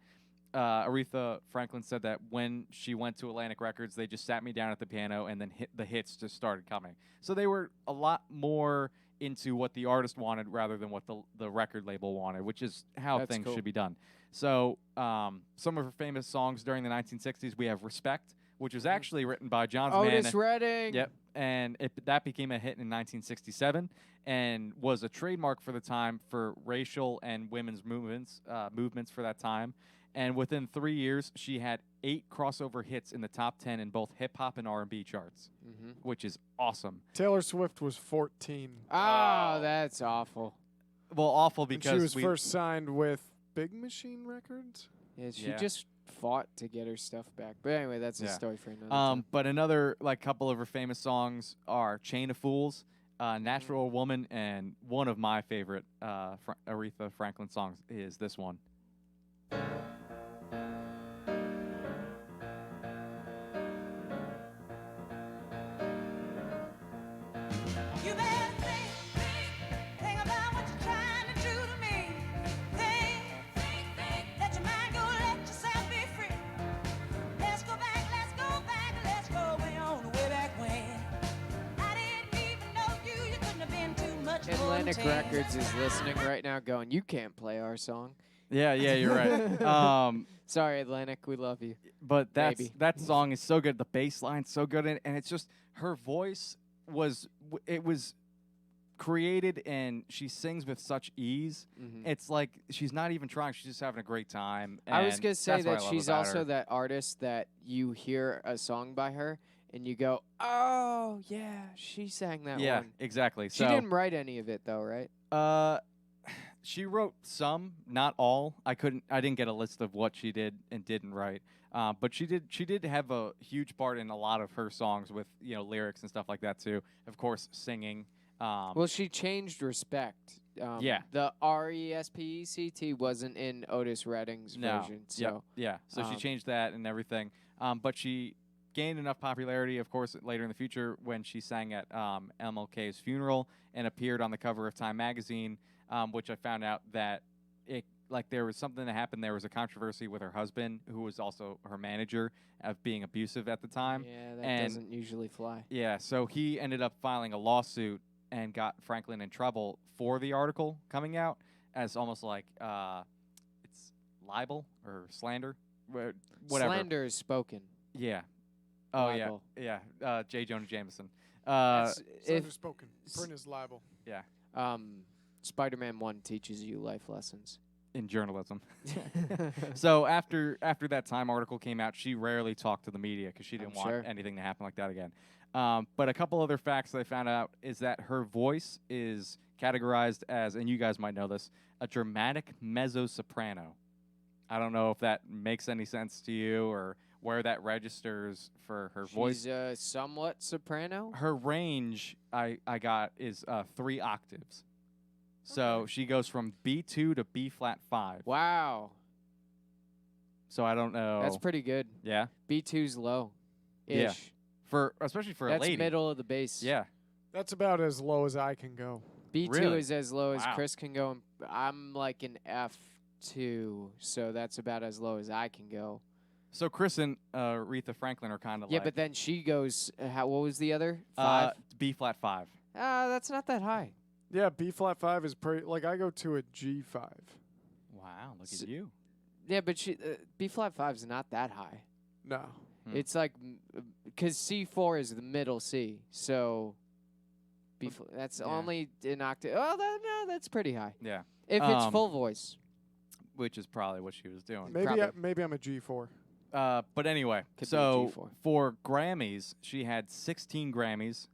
Aretha Franklin said that when she went to Atlantic Records, they just sat me down at the piano, and then the hits just started coming. So they were a lot more into what the artist wanted rather than what the record label wanted, which is how That's things cool. should be done. So some of her famous songs during the 1960s, we have Respect, which was actually written by John's Otis man. Redding. Yep, and that became a hit in 1967 and was a trademark for the time for racial and women's movements for that time. And within 3 years, she had 8 crossover hits in the top 10 in both hip hop and R&B charts, which is awesome. Taylor Swift was 14. Oh, that's awful. Well, awful And because she was first signed with Big Machine Records. Yeah, she Yeah. just fought to get her stuff back. But anyway, that's a Yeah. story for another time. But another couple of her famous songs are "Chain of Fools," "Natural Woman," and one of my favorite Aretha Franklin songs is this one. You better think about what you're trying to do to me. Think, let your mind go, let yourself be free. Let's go way on, way back when. I didn't even know you couldn't have been too much more than Atlantic 10. Records is listening right now going, you can't play our song. Yeah, you're right. Sorry, Atlantic, we love you. But Maybe. that song is so good. The bass line's so good, and it's just her voice was created, and she sings with such ease. It's like she's not even trying; she's just having a great time. I was and going to say that's what I that love she's about also her. that artist that you hear a song by her and you go, oh, yeah, she sang that Yeah, one. exactly. She So didn't write any of it, though, right? she wrote some, not all. I didn't get a list of what she did and didn't write. But she did have a huge part in a lot of her songs with lyrics and stuff like that too. Of course, singing. Well, she changed Respect. Yeah. The RESPECT wasn't in Otis Redding's No. version. Yep. So Yeah. So she changed that and everything. But she gained enough popularity, of course, later in the future when she sang at MLK's funeral and appeared on the cover of Time magazine, which I found out that there was something that happened. There was a controversy with her husband, who was also her manager, of being abusive at the time. yeah, that and doesn't usually fly. Yeah, so he ended up filing a lawsuit and got Franklin in trouble for the article coming out as almost like it's libel or slander, whatever. Slander is spoken. Yeah. Oh Libel. yeah. J. Jonah Jameson. That's- If if spoken, print is liable. Spider-Man 1 teaches you life lessons. In journalism. So after that Time article came out, she rarely talked to the media because she didn't I'm want sure. anything to happen like that again. But a couple other facts that I found out is that her voice is categorized as, and you guys might know this, a dramatic mezzo-soprano. I don't know if that makes any sense to you or where that registers for her voice. She's a somewhat soprano. Her range I got is 3 octaves. So she goes from B2 to B flat 5. Wow, So I don't know. that's pretty good. Yeah. B2's low, Yeah. ish. Especially for That's a lady. middle of the bass. Yeah. That's about as low as I can go. B2 Really? is as low as Wow. Chris can go. And I'm like an F2, so that's about as low as I can go. So Chris and Aretha Franklin are kind of Yeah, like but then she goes. What was the other 5? B flat 5. That's not that high. Yeah, B flat 5 is pretty. Like I go to a G5. Wow, look S- at you. Yeah, but B flat 5 is not that high. No. Hmm. It's like because C4 is the middle C, so that's Yeah. only an octave. Oh, no, that's pretty high. Yeah. If it's full voice, Which is probably what she was doing. Maybe Probably. I'm a G4. But anyway, Could be a so G4. for Grammys, she had 16 Grammys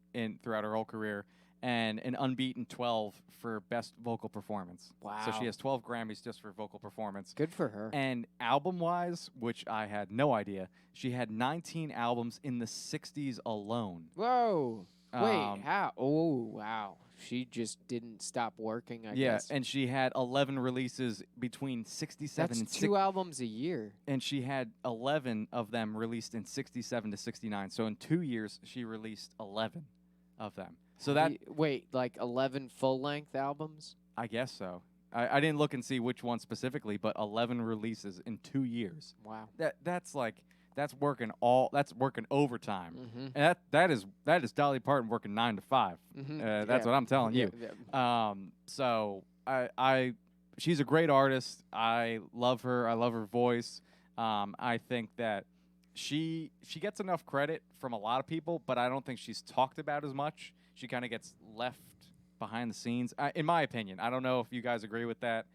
throughout her whole career and an unbeaten 12 for best vocal performance. So she Wow. has 12 Grammys just for vocal performance. good for her. And album-wise, which I had no idea, she had 19 albums in the 60s alone. Whoa. Wait, Um, how? Oh, wow. She just didn't stop working, I Yeah, guess. and she had 11 releases between 67 That's and 2 albums a year. and she had 11 of them released in 67 to 69. So in 2 years, she released 11 of them. So that, Wait, like 11 full-length albums? I guess so. I didn't look and see which one specifically, but 11 releases in 2 years. Wow. That's like that's working overtime. Mhm. And that is Dolly Parton working 9 to 5. Mhm. That's what I'm telling Yeah, you. yeah. So she's a great artist. I love her. I love her voice. I think that she gets enough credit from a lot of people, but I don't think she's talked about as much. She kind of gets left behind the scenes, in my opinion. I don't know if you guys agree with that.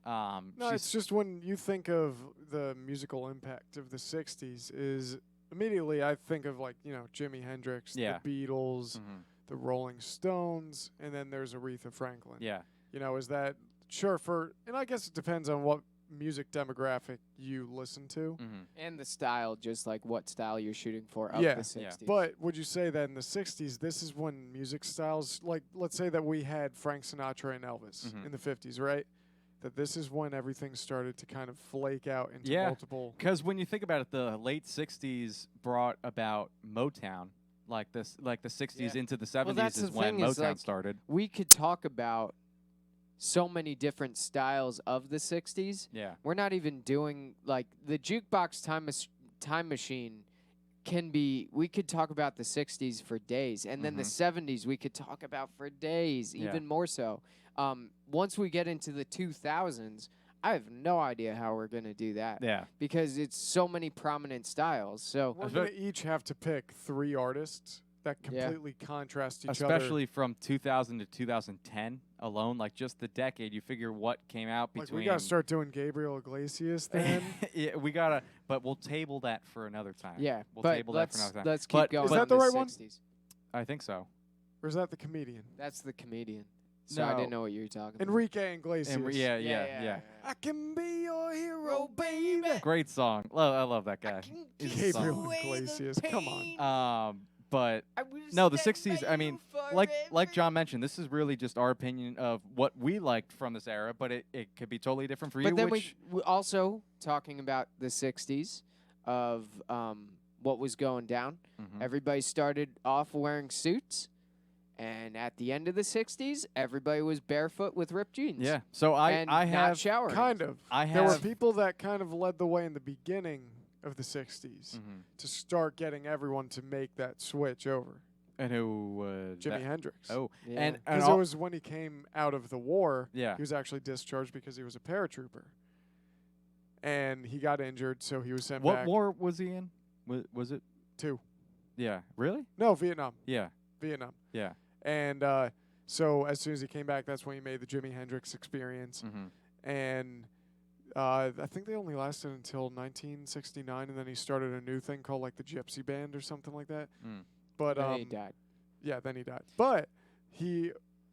No, she's- it's just when you think of the musical impact of the '60s, is immediately I think of like Jimi Hendrix, Yeah. the Beatles, Mhm. the Rolling Stones, and then there's Aretha Franklin. Yeah. Is that sure and I guess it depends on what music demographic you listen to. Mhm. And the style, just like what style you're shooting for of Yeah. the Yeah. 60s. But would you say that in the '60s, this is when music styles, like let's say that we had Frank Sinatra and Elvis Mhm. in the '50s, right? That this is when everything started to kind of flake out into Yeah. multiple. Because when you think about it, the late '60s brought about Motown, like the '60s Yeah. into the '70s that's is the when thing is, Motown like, started. we could talk about so many different styles of the 60s. Yeah. We're not even doing like the jukebox time machine we could talk about the 60s for days, and then the 70s we could talk about for days, Yeah. even more so. Once we get into the 2000s, I have no idea how we're going to do that Yeah. because it's so many prominent styles. So We're going to each have to pick 3 artists that Yeah. completely contrast each other. Especially from 2000 to 2010 alone, like just the decade, you figure what came out Like between. we got to start doing Gabriel Iglesias then. Yeah, we gotta, but we'll table that for another time. yeah, we'll but table that for another time. let's keep But- going. Is that on the the right one? 60s. I think so. Or is that the comedian? That's the comedian. So I No. didn't know what you were talking about. Enrique Iglesias. And yeah. I can be your hero, baby. Great song. I love that guy. He's a song. Gabriel Iglesias. Come on. But no, the '60s. I mean, like John mentioned, this is really just our opinion of what we liked from this era, but it could be totally different for you. But then which, we also talking about the 60s of what was going down. Mhm. Everybody started off wearing suits, and at the end of the 60s, everybody was barefoot with ripped jeans. yeah. So I and I not have showering. Kind of. I There were have people that kind of led the way in the beginning of the '60s Mhm. to start getting everyone to make that switch over. And who would Jimi Hendrix. Oh, Yeah. and Because it was when he came out of the war, Yeah. he was actually discharged because he was a paratrooper. And he got injured, so he was sent what back war was he in? Was it? to Yeah. Really? No, Vietnam. Yeah. Vietnam. Yeah. And so as soon as he came back, that's when he made the Jimi Hendrix Experience. Mm-hmm. And I think they only lasted until 1969, and then he started a new thing called like the Gypsy Band or something like that. Mm. But And he died. yeah, then he died. But he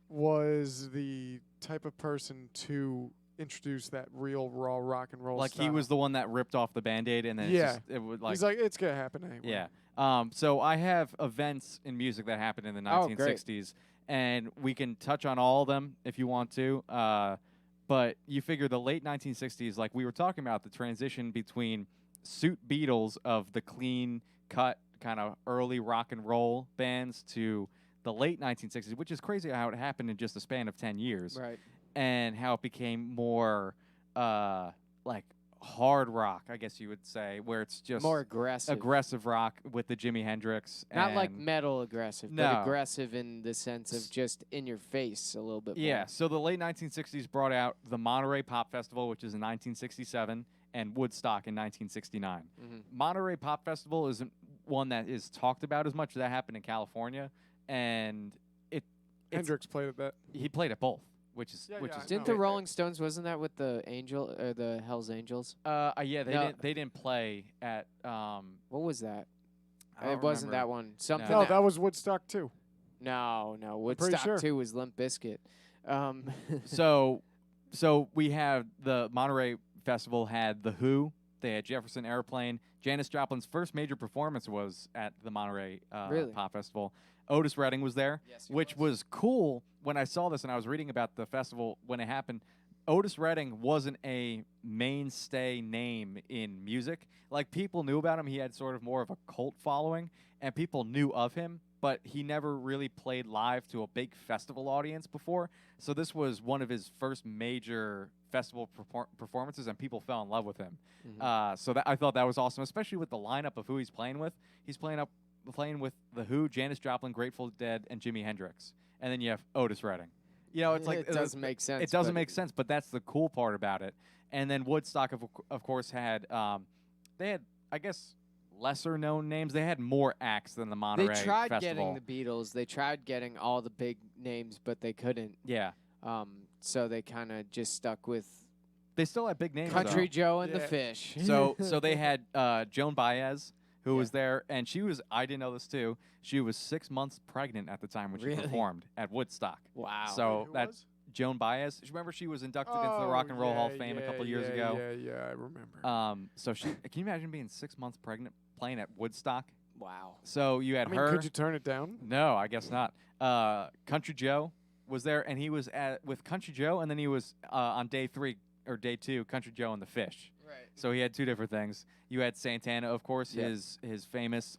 was the type of person to introduce that real raw rock and roll Like style. he was the one that ripped off the Band-Aid and then Yeah. it would like He's like, it's gonna happen anyway. yeah. So I have events in music that happened in the Oh, great. 1960s, and we can touch on all of them if you want to. But you figure the late 1960s, like we were talking about, the transition between suit Beatles of the clean cut kind of early rock and roll bands to the late 1960s, which is crazy how it happened in just a span of 10 years, Right. and how it became more like hard rock, I guess you would say, where it's just More aggressive. aggressive rock with the Jimi Hendrix. Not like and- metal aggressive, No. but aggressive in the sense of just in your face a little bit Yeah, more. so the late 1960s brought out the Monterey Pop Festival, which is in 1967, and Woodstock in 1969. Mhm. Monterey Pop Festival isn't one that is talked about as much. That happened in California, and Hendrix played at that. he played at both, which is Yeah, which yeah, is I Didn't know. the Rolling Stones, wasn't that with the the Hell's Angels? yeah, No. they didn't play at What was that? I don't It wasn't remember. that one. Something. No, that- that was Woodstock too. No, pretty Woodstock sure. 2 was Limp Bizkit. so we have the Monterey Festival had the Who, they had Jefferson Airplane. Janis Joplin's first major performance was at the Monterey Really? Pop Festival. Otis Redding was there, Yes, he which was cool. When I saw this and I was reading about the festival when it happened, Otis Redding wasn't a mainstay name in music. Like, people knew about him. He had sort of more of a cult following, and people knew of him, but he never really played live to a big festival audience before. So this was one of his first major festival performances, and people fell in love with him. Mhm. So that I thought that was awesome, especially with the lineup of who he's playing with. He's playing with The Who, Janis Joplin, Grateful Dead, and Jimi Hendrix, and then you have Otis Redding. You know, it's like It doesn't make sense, It doesn't but- make sense, but that's the cool part about it. And then Woodstock, of course, had they had, I guess, lesser known names. They had more acts than the Monterey They tried Festival. getting the Beatles. They tried getting all the big names, but they couldn't. Yeah, So they kind of just stuck with they still had big names. Country though. Joe and the Yeah. Fish. So they had Joan Baez, who was there, and she was, I didn't know this too, she was 6 months pregnant at the time when she Really? performed at Woodstock. Wow. So Who that was? Joan Baez, remember she was inducted into the Rock and Roll Hall of Fame a couple years ago. Yeah, I remember. So can you imagine being 6 months pregnant playing at Woodstock? Wow. So you had I mean, her. could you turn it down? No, I guess not. Country Joe was there, and he was with Country Joe, and then he was on day 3 or day 2, Country Joe and the Fish. Right. So he had 2 different things. You had Santana, of course, Yep. his famous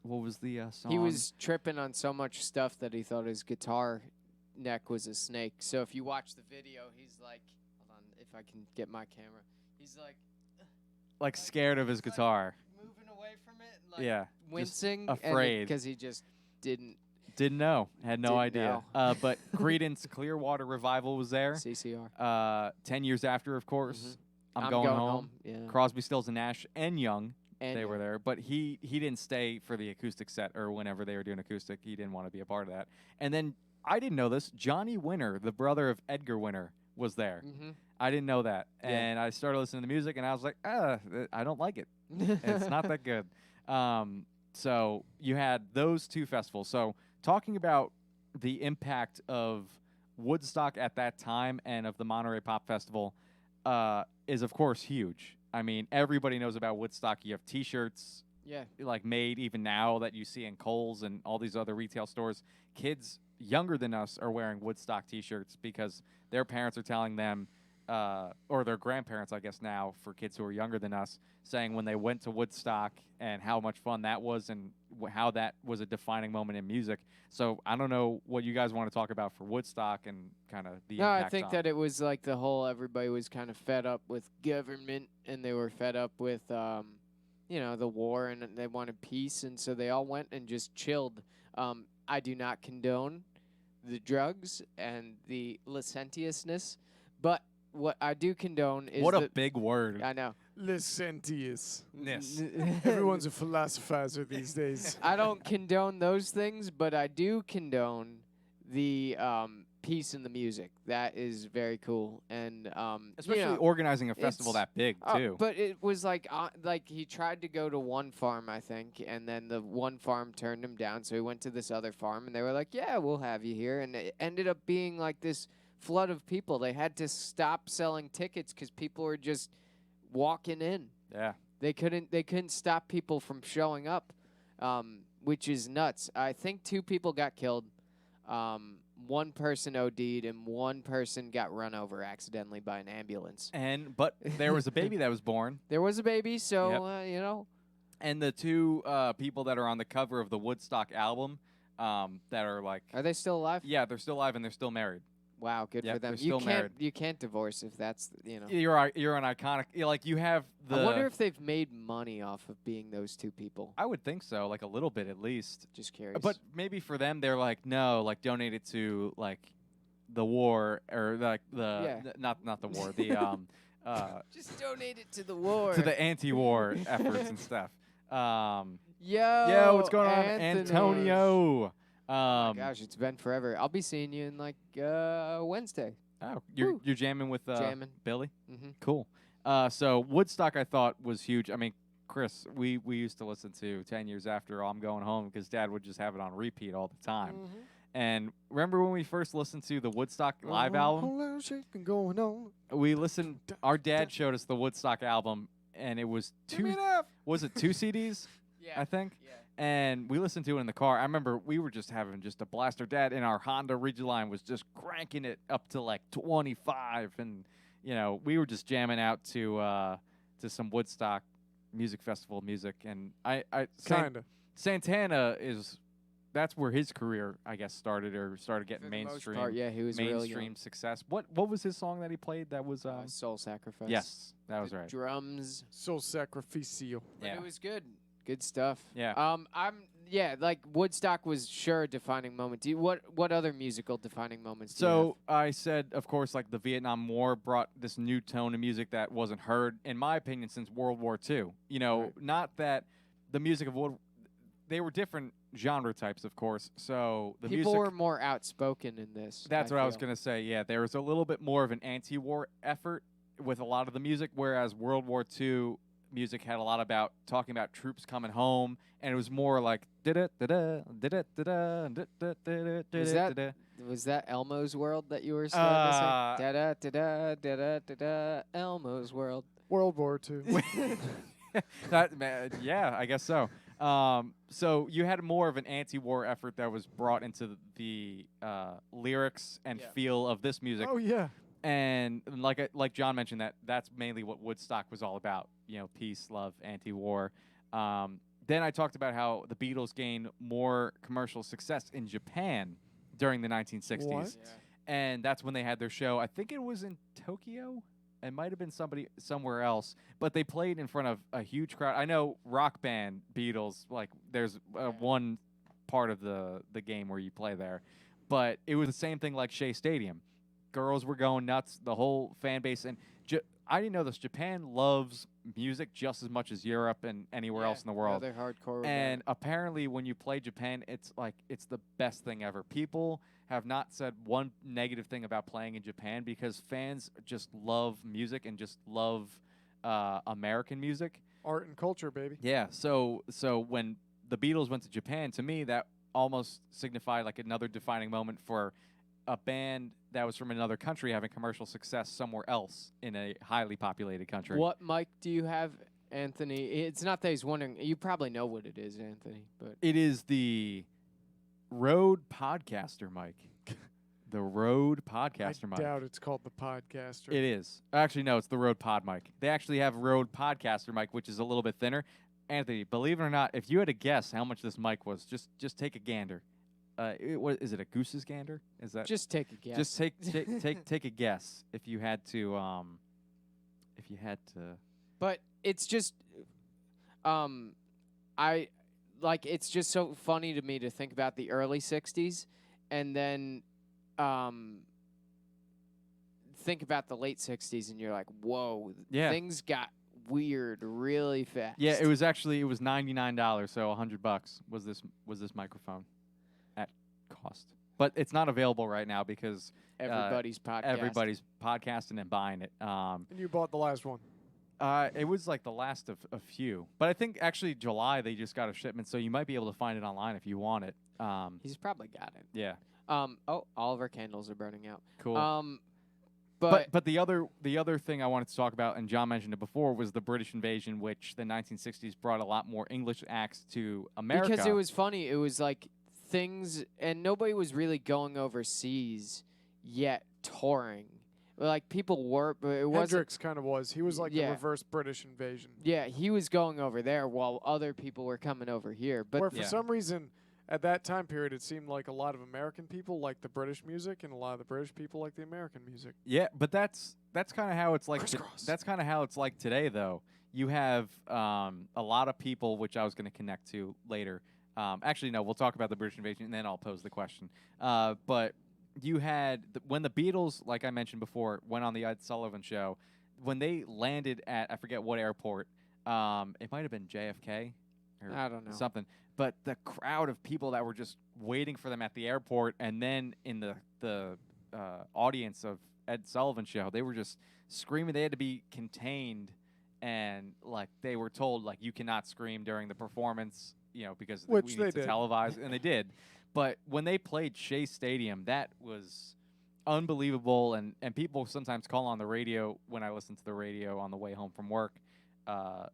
what was the song? He was tripping on so much stuff that he thought his guitar neck was a snake. So if you watch the video, he's like, hold on, if I can get my camera, he's like scared of his It's like- guitar. moving away from it, and like Yeah, wincing, afraid. because he just didn't. Didn't know, had no Didn't idea. But Creedence Clearwater Revival was there. CCR. 10 years after, of course. Mhm. I'm going home. Yeah. Crosby, Stills, and Nash, and Young. And They were there, but he didn't stay for the acoustic set or whenever they were doing acoustic. He didn't want to be a part of that. And then I didn't know this. Johnny Winter, the brother of Edgar Winter, was there. Mhm. I didn't know that, Yeah. and I started listening to the music, and I was like, I don't like it. It's not that good. So you had those 2 festivals. So talking about the impact of Woodstock at that time and of the Monterey Pop Festival is, of course, huge. I mean, everybody knows about Woodstock. You have T-shirts Yeah. like made even now that you see in Kohl's and all these other retail stores. Kids younger than us are wearing Woodstock T-shirts because their parents are telling them, or their grandparents, I guess now, for kids who are younger than us, saying when they went to Woodstock and how much fun that was and how that was a defining moment in music. So I don't know what you guys want to talk about for Woodstock and kind of the No, I impact think on that it was like the whole everybody was kind of fed up with government and they were fed up with the war and they wanted peace and so they all went and just chilled. I do not condone the drugs and the licentiousness, but what I do condone is what a big word. I know. Licentious. Yes. Everyone's a philosophizer these days. I don't condone those things, but I do condone the peace in the music. That is very cool, and Especially organizing a festival it's- that big too. But it was like he tried to go to one farm, I think, and then the one farm turned him down, so he went to this other farm, and they were like, "Yeah, we'll have you here," and it ended up being like this flood of people. They had to stop selling tickets because people were just walking in. Yeah. They couldn't stop people from showing up, which is nuts. I think 2 people got killed. One person OD'd and one person got run over accidentally by an ambulance. But there was a baby that was born, There was a baby, so Yep. And the 2 people that are on the cover of the Woodstock album that are like, Are they still alive? yeah, they're still alive and they're still married. Wow, good Yep, for them. they're still married. You can't divorce if that's You're an iconic. You have the. I wonder if they've made money off of being those 2 people. I would think so, like a little bit at least. Just curious. But maybe for them, they're like, no, like donate it to like the war or like the Yeah. not the war, the just donate it to the war. to the anti-war efforts and stuff. Yo, What's going on, Anthony. Antonio? Oh my gosh, it's been forever. I'll be seeing you in like Wednesday. Oh, Woo. you're jamming with Jamming. Billy. Mm-hmm. Cool. So Woodstock, I thought was huge. I mean, Chris, we used to listen to 10 Years After I'm Going Home because Dad would just have it on repeat all the time. And remember when we first listened to the Woodstock live album? Whole lot of shaking going on. We listened. Our dad showed us the Woodstock album, and it was Give me 2. an F. Was it 2 CDs? Yeah. I think. Yeah. And we listened to it in the car. I remember we were just having just a blast. Our dad in our Honda Ridgeline was just cranking it up to like 25, and we were just jamming out to some Woodstock music festival music. And I Kinda. Santana is that's where his career, I guess, started getting For the most mainstream. part, yeah, he was really mainstream young. success. What was his song that he played? That was Soul Sacrifice. yes, that was The right. Drums. So sacrificial. But Yeah. it was good. Good stuff. Yeah. Like Woodstock was sure a defining moment. What other musical defining moments do you So I said, of course, like the Vietnam War brought this new tone of music that wasn't heard, in my opinion, since World War II. You know, Right. not that the music of they were different genre types, of course. So the have? People music. were more outspoken in this. That's what I was feel. gonna say. Yeah, there was a little bit more of an anti-war effort with a lot of the music, whereas World War II music had a lot about talking about troops coming home, and it was more like Was that Elmo's World that you were starting to sing? Da da da da da da da. Elmo's World. World War II. That man, yeah, I guess so. So you had more of an anti-war effort that was brought into the lyrics and Yeah. feel of this music. Oh yeah. And like John mentioned, that's mainly what Woodstock was all about. You know, peace, love, anti-war. Then I talked about how the Beatles gained more commercial success in Japan during the 1960s, What? and that's when they had their show. I think it was in Tokyo. It might have been somewhere else, but they played in front of a huge crowd. I know Rock Band Beatles, like there's one part of the game where you play there, but it was the same thing like Shea Stadium. Girls were going nuts, the whole fan base, and I didn't know this. Japan loves music just as much as Europe and anywhere else in the world. They're hardcore. And apparently, when you play Japan, it's the best thing ever. People have not said one negative thing about playing in Japan because fans just love music and just love American music. Art and culture, baby. Yeah. So when the Beatles went to Japan, to me that almost signified like another defining moment for a band that was from another country having commercial success somewhere else in a highly populated country. What mic do you have, Anthony? It's not that he's wondering. You probably know what it is, Anthony. But It is the Rode Podcaster mic. The Rode Podcaster I mic. doubt it's called the Podcaster. It is. Actually, no, it's the Rode Pod mic. They actually have Rode Podcaster mic, which is a little bit thinner. Anthony, believe it or not, if you had to guess how much this mic was, just take a gander. Is it a goose's gander? Is that just take a guess. just take a guess if you had to But it's just, it's just so funny to me to think about the early '60s, and then, think about the late '60s, and you're like, whoa, Yeah. things got weird really fast. Yeah, it was $99, so $100 was this microphone at cost. But it's not available right now because everybody's podcast. everybody's podcasting and buying it. And you bought the last one. It was like the last of a few, but I think actually July they just got a shipment, so you might be able to find it online if you want it. He's probably got it. Yeah, Oh, all of our candles are burning out. cool. But the other thing I wanted to talk about, and John mentioned it before, was the British invasion, which the 1960s brought a lot more English acts to America. because it was funny, it was like things, and nobody was really going overseas yet touring. Like people were, but it wasn't. Hendrix kind of was. He was like Yeah. the reverse British invasion. Yeah, he was going over there while other people were coming over here. But Where for Yeah. some reason, at that time period, it seemed like a lot of American people liked the British music, and a lot of the British people liked the American music. Yeah, but that's kind of how it's like. Crisscross. That's kind of how it's like today, though. You have a lot of people, which I was going to connect to later. Actually, no, we'll talk about the British invasion, and then I'll pose the question. But you had when the Beatles, like I mentioned before, went on the Ed Sullivan Show. When they landed at I forget what airport. It might have been JFK. Or I don't know. something. But the crowd of people that were just waiting for them at the airport, and then in the audience of Ed Sullivan Show, they were just screaming. They had to be contained, and like they were told, like you cannot scream during the performance, because Which we they need to did. televise, and they did. But when they played Shea Stadium, that was unbelievable, and people sometimes call on the radio when I listen to the radio on the way home from work,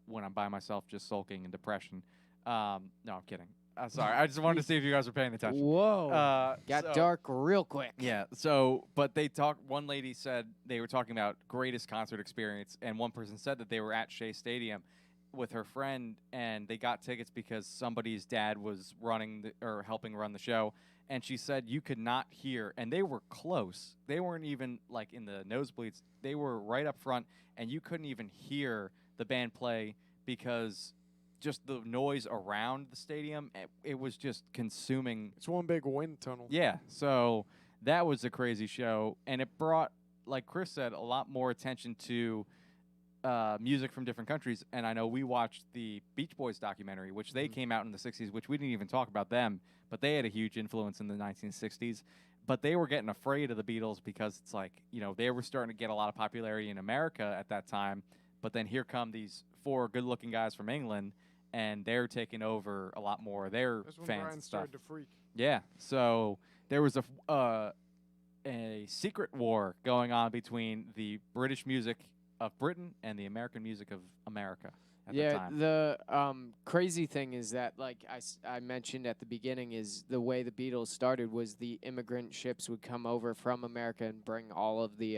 when I'm by myself just sulking in depression. No, I'm kidding. Sorry, I just wanted to see if you guys were paying attention. whoa, got so- dark real quick. Yeah. But one lady said they were talking about greatest concert experience, and one person said that they were at Shea Stadium with her friend, and they got tickets because somebody's dad was running or helping run the show. And she said you could not hear, and they were close. They weren't even like in the nosebleeds. They were right up front, and you couldn't even hear the band play because just the noise around the stadium, it was just consuming. It's one big wind tunnel. Yeah, so that was a crazy show, and it brought, like Chris said, a lot more attention to music from different countries. And I know we watched the Beach Boys documentary, which they came out in the 60s, which we didn't even talk about them, but they had a huge influence in the 1960s. But they were getting afraid of the Beatles because it's like, they were starting to get a lot of popularity in America at that time. But then here come these 4 good-looking guys from England, and they're taking over a lot more of their That's when fans Brian and stuff. started to freak. Yeah, so there was a secret war going on between the British music of Britain and the American music of America at the time. The crazy thing is that, like I mentioned at the beginning, is the way the Beatles started was the immigrant ships would come over from America and bring all the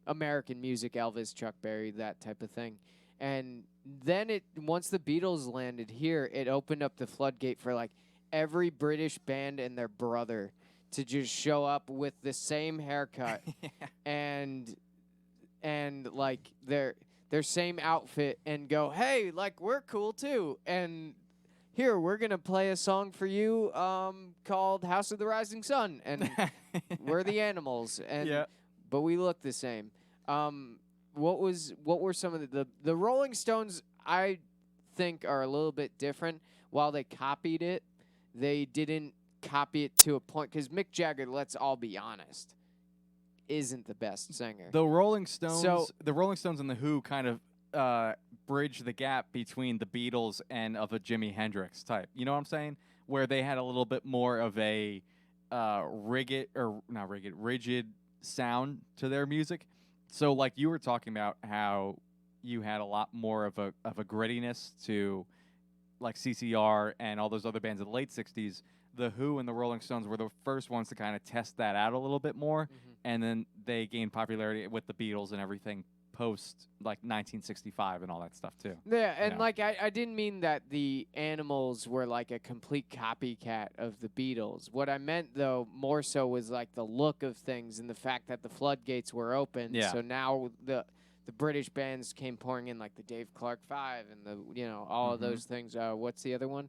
American music, Elvis, Chuck Berry, that type of thing. And then once the Beatles landed here, it opened up the floodgate for like every British band and their brother to just show up with the same haircut and like their same outfit and go, hey, like we're cool too. And here, we're going to play a song for you called House of the Rising Sun. And we're the Animals. And but we look the same. What were some of the Rolling Stones, I think, are a little bit different. While they copied it, they didn't copy it to a point, because Mick Jagger, let's all be honest, isn't the best singer. The Rolling Stones, and the Who kind of bridge the gap between the Beatles and of a Jimi Hendrix type. You know what I'm saying? Where they had a little bit more of a rigid sound to their music. So, like you were talking about how you had a lot more of a grittiness to, like, CCR and all those other bands in the late 60s. The Who and the Rolling Stones were the first ones to kind of test that out a little bit more, and then they gained popularity with the Beatles and everything post, like, 1965 and all that stuff, too. Yeah, and, like, I didn't mean that the Animals were, like, a complete copycat of the Beatles. What I meant, though, more so was, like, the look of things and the fact that the floodgates were open. Yeah. So now the British bands came pouring in, like the Dave Clark Five and the, all of those things. What's the other one?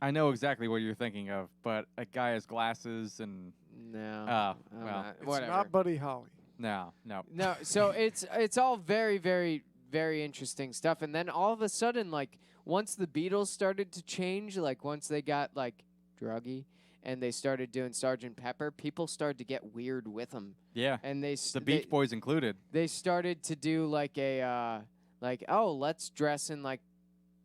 I know exactly what you're thinking of, but a guy has glasses and... No. well, It's whatever. not Buddy Holly. No. No, so it's all very, very, very interesting stuff. And then all of a sudden, like, once the Beatles started to change, like, once they got, like, druggy and they started doing Sgt. Pepper, people started to get weird with them. Yeah, And the Beach Boys included. They started to do, like, let's dress in, like,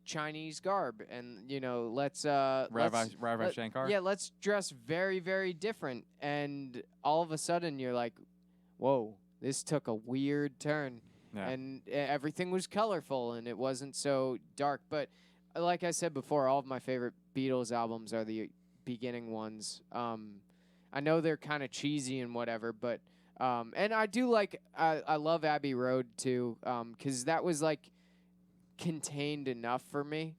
Chinese garb, and let's Ravi Shankar. Yeah, let's dress very, very different. And all of a sudden, you're like, whoa, this took a weird turn. Yeah. And everything was colorful, and it wasn't so dark. But like I said before, all of my favorite Beatles albums are the beginning ones. I know they're kind of cheesy and whatever, but and I do like I love Abbey Road too, because that was like contained enough for me.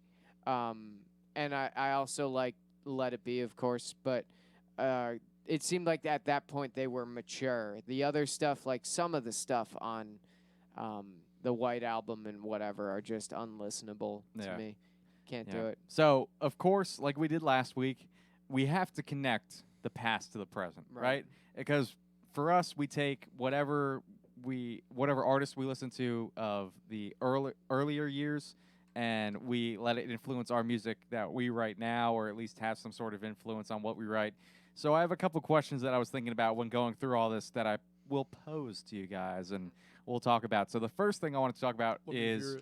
And I also like Let It Be, of course, but it seemed like at that point they were mature. The other stuff, like some of the stuff on the White Album and whatever, are just unlistenable to me. Can't do it. So, of course, like we did last week, we have to connect the past to the present, right? Because for us, we take whatever artist we listen to of the earlier years, and we let it influence our music that we write now, or at least have some sort of influence on what we write. So I have a couple questions that I was thinking about when going through all this that I will pose to you guys, and we'll talk about. So the first thing I want to talk about is,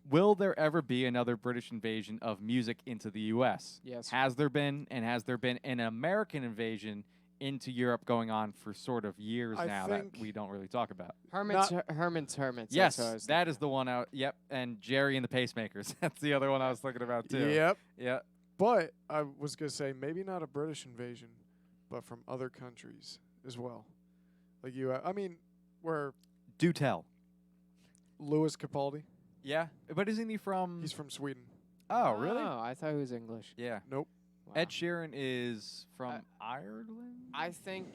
will there ever be another British invasion of music into the U.S.? Yes. Has there been, and has there been an American invasion into Europe going on for sort of years now that we don't really talk about? Herman's Hermits. Yes, that's that is the one out. Yep, and Jerry and the Pacemakers. That's the other one I was thinking about too. Yep. Yeah. But I was going to say, maybe not a British invasion, but from other countries as well. Like where Do tell. Louis Capaldi. Yeah, but isn't he from? He's from Sweden. Oh, really? Oh, I thought he was English. Yeah. Nope. Wow. Ed Sheeran is from Ireland. I think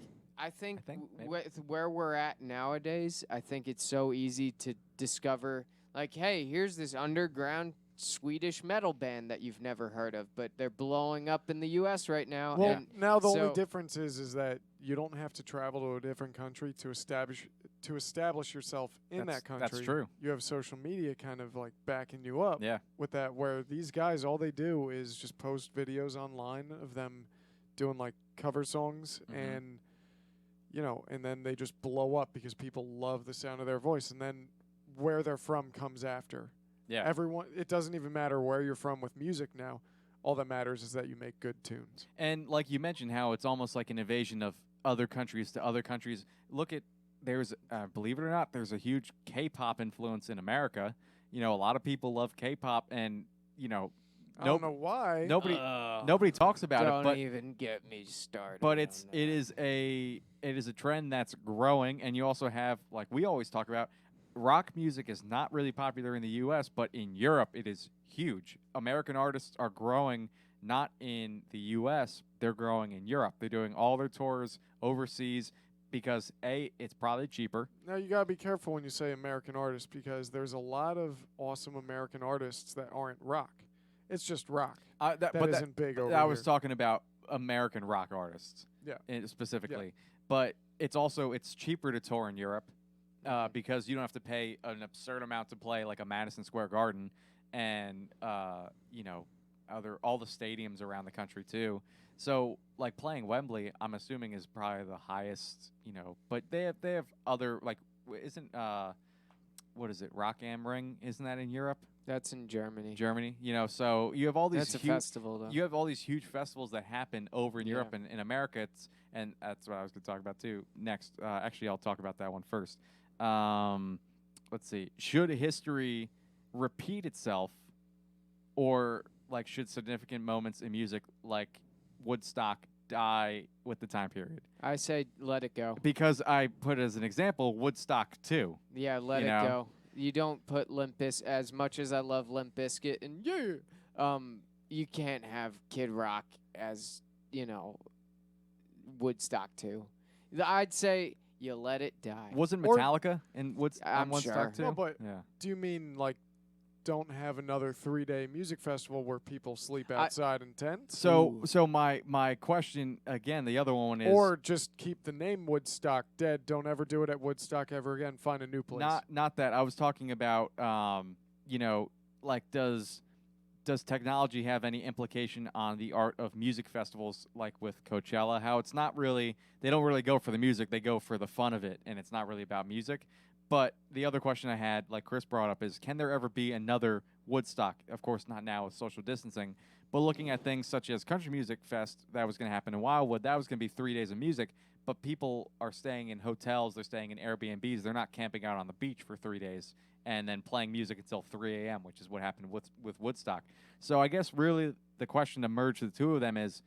think, maybe. with where we're at nowadays, I think it's so easy to discover. Like, hey, here's this underground Swedish metal band that you've never heard of, but they're blowing up in the U.S. right now. Well, and now the only so- difference is that you don't have to travel to a different country to establish yourself in that country. That's true. You have social media kind of like backing you up Yeah. with that. Where these guys, all they do is just post videos online of them doing like cover songs, Mhm. and and then they just blow up because people love the sound of their voice, and then where they're from comes after. Yeah. Everyone, it doesn't even matter where you're from with music now. All that matters is that you make good tunes. And like you mentioned, how it's almost like an invasion of other countries to other countries. Look at believe it or not, there's a huge K-pop influence in America. A lot of people love K-pop, and I don't know why. nobody talks about don't it, but even get me started. but on it that. is a trend that's growing. And you also have, like we always talk about, rock music is not really popular in the U.S., but in Europe it is huge. American artists are growing not in the U.S., they're growing in Europe. They're doing all their tours overseas because it's probably cheaper. Now you gotta be careful when you say American artists, because there's a lot of awesome American artists that aren't rock. It's just rock. That isn't big over I here. was talking about American rock artists, specifically. But it's cheaper to tour in Europe because you don't have to pay an absurd amount to play like a Madison Square Garden and all the stadiums around the country too. So like playing Wembley, I'm assuming is probably the highest, But they have other isn't what is it, Rock am Ring? Isn't that in Europe? That's in Germany. Germany, so you have all these That's a huge festival, though. you have all these huge festivals that happen over in Yeah. Europe, and in America and that's what I was going to talk about too next. Actually, I'll talk about that one first. Let's see. Should history repeat itself, or should significant moments in music like Woodstock die with the time period? I say let it go. Because I put as an example Woodstock 2. Yeah, let You it know? go. You don't put Limp Bizkit, as much as I love Limp Bizkit, and you can't have Kid Rock as, Woodstock 2. I'd say you let it die. Wasn't Or- Metallica in I'm Woodstock sure. 2? No, but yeah. do you mean don't have another 3-day music festival where people sleep outside in tents? So my question again, the other one is, Or just keep the name Woodstock dead. Don't ever do it at Woodstock ever again. Find a new place. not that I was talking about. Does technology have any implication on the art of music festivals, like with Coachella? How it's not really, they don't really go for the music, they go for the fun of it, and it's not really about music. But the other question I had, like Chris brought up, is can there ever be another Woodstock? Of course, not now with social distancing, but looking at things such as Country Music Fest, that was going to happen in Wildwood, that was going to be 3 days of music, but people are staying in hotels, they're staying in Airbnbs, they're not camping out on the beach for 3 days and then playing music until 3 a.m., which is what happened with Woodstock. So I guess really the question to merge the two of them is,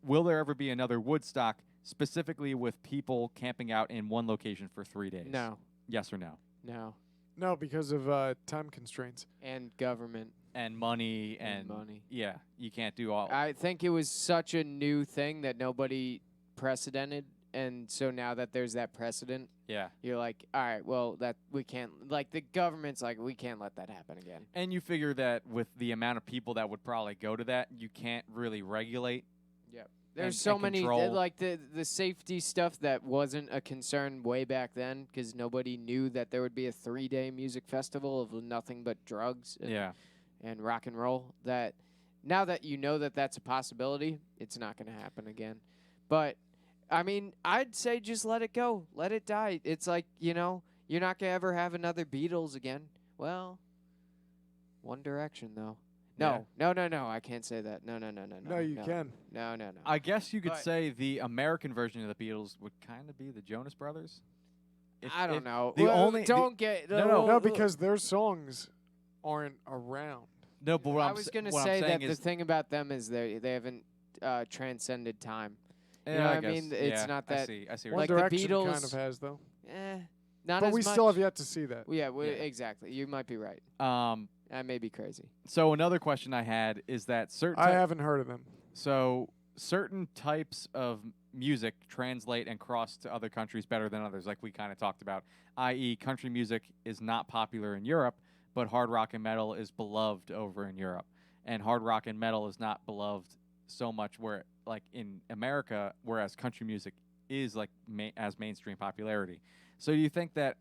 will there ever be another Woodstock specifically with people camping out in one location for 3 days? No. Yes or no? No. No, because of time constraints. And government. And money And money. Yeah, you can't do all. I think it was such a new thing that nobody precedented, and so now that there's that precedent, yeah. you're like, all right, well, that we can't, like, the government's like, we can't let that happen again. And you figure that with the amount of people that would probably go to that, you can't really regulate. Yep. There's And- so and many, control. like, the safety stuff that wasn't a concern way back then because nobody knew that there would be a 3-day music festival of nothing but drugs and rock and roll. That now that you know that that's a possibility, it's not going to happen again. But I mean, I'd say just let it go. Let it die. It's like, you're not going to ever have another Beatles again. Well, One Direction, though. No, no. I can't say that. No. No, you can. No. I guess you could But- say the American version of the Beatles would kind of be the Jonas Brothers. I don't know. the Well, only- don't get. No, because their songs aren't around. No, but what I I'm was s- going to what I'm say that saying the is, thing about them is they haven't transcended time. yeah, you know I what I guess, mean? It's yeah, not I that- see. One Like the Direction kind Beatles- of has, though. Not But as we much. still have yet to see that. Yeah, Yeah. exactly. You might be right. I may be crazy. So another question I had is that certain I haven't heard of them. so certain types of music translate and cross to other countries better than others, like we kind of talked about. I.e., country music is not popular in Europe, but hard rock and metal is beloved over in Europe, and hard rock and metal is not beloved so much where like in America, whereas country music is like as mainstream popularity. So do you think that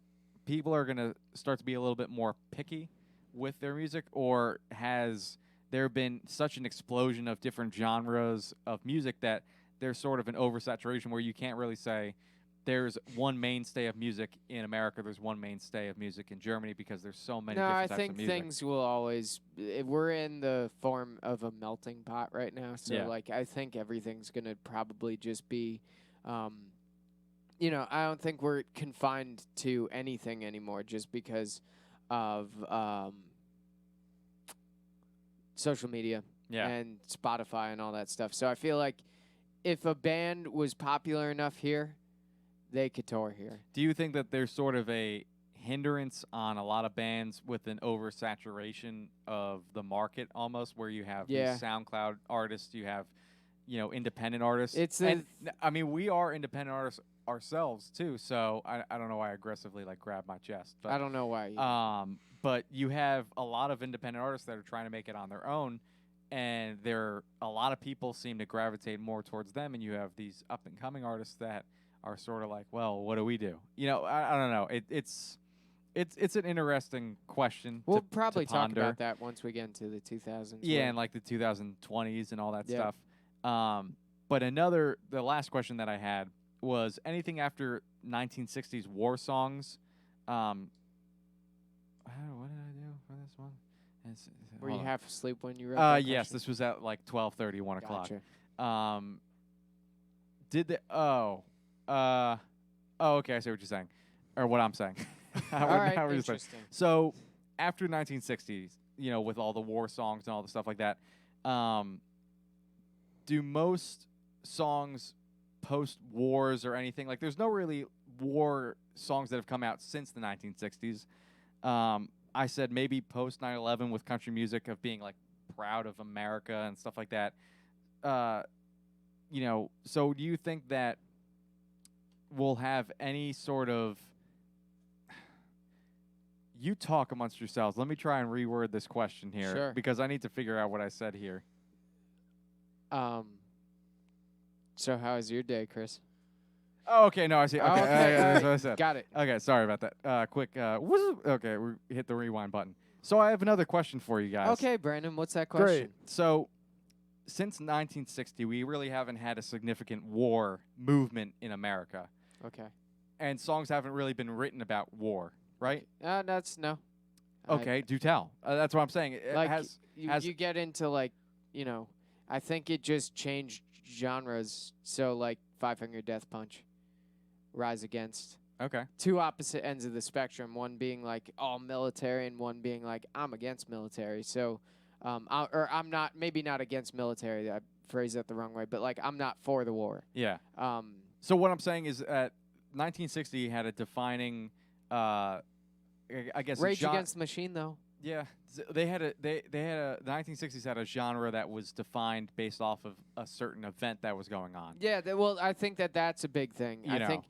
people are going to start to be a little bit more picky with their music, or has there been such an explosion of different genres of music that there's sort of an oversaturation where you can't really say there's one mainstay of music in America, there's one mainstay of music in Germany because there's so many No, different I types think of music. things will always. We're in the form of a melting pot right now, so Yeah. like I think everything's gonna probably just be, I don't think we're confined to anything anymore just because of social media Yeah. and Spotify and all that stuff. So I feel like if a band was popular enough here, they could tour here. Do you think that there's sort of a hindrance on a lot of bands with an oversaturation of the market almost, where you have Yeah. these SoundCloud artists, you have, independent artists? It's and I mean, we are independent artists ourselves too, so I don't know why I aggressively like grab my chest. But I don't know why. but you have a lot of independent artists that are trying to make it on their own, and a lot of people seem to gravitate more towards them, and you have these up and coming artists that are sort of like, well, what do we do? I don't know. It's an interesting question. We'll to probably talk ponder. about that once we get into the 2000s. Yeah, where- and like the 2020s and all that Yeah. stuff. But the last question that I had was anything after 1960s war songs. What did I do for this one? were you hold on. half asleep when you wrote that Yes, question? this was at like 12:30, 1 o'clock. Gotcha. Did the okay, I see what you're saying, or what I'm saying. All right, How we're just saying. interesting. So after 1960s, with all the war songs and all the stuff like that, do most songs post wars or anything like? There's no really war songs that have come out since the 1960s. I said maybe post 9/11 with country music of being like proud of America and stuff like that. So do you think that we'll have any sort of? You talk amongst yourselves. Let me try and reword this question here, Sure. because I need to figure out what I said here. So how was your day, Chris? Oh, okay. No, I see. Okay, Oh, okay, that's alright, what I said. Got it. Okay, sorry about that. Quick. Okay, we hit the rewind button. So I have another question for you guys. Okay, Brandon, what's that question? Great. So, since 1960, we really haven't had a significant war movement in America, Okay. and songs haven't really been written about war, right? That's no. Okay, do tell. That's what I'm saying. It Like has, you get into like, I think it just changed genres. So like Five Finger Death Punch, Rise Against. okay. Two opposite ends of the spectrum. One being like all military, and one being like I'm against military. So, I'm not maybe not against military. I phrased that the wrong way, but like I'm not for the war. Yeah. Um, So what I'm saying is, 1960 had a defining, I guess, Rage Against the Machine, though. Yeah, they had a the 1960s had a genre that was defined based off of a certain event that was going on. Yeah, well, I think that's a big thing. You know.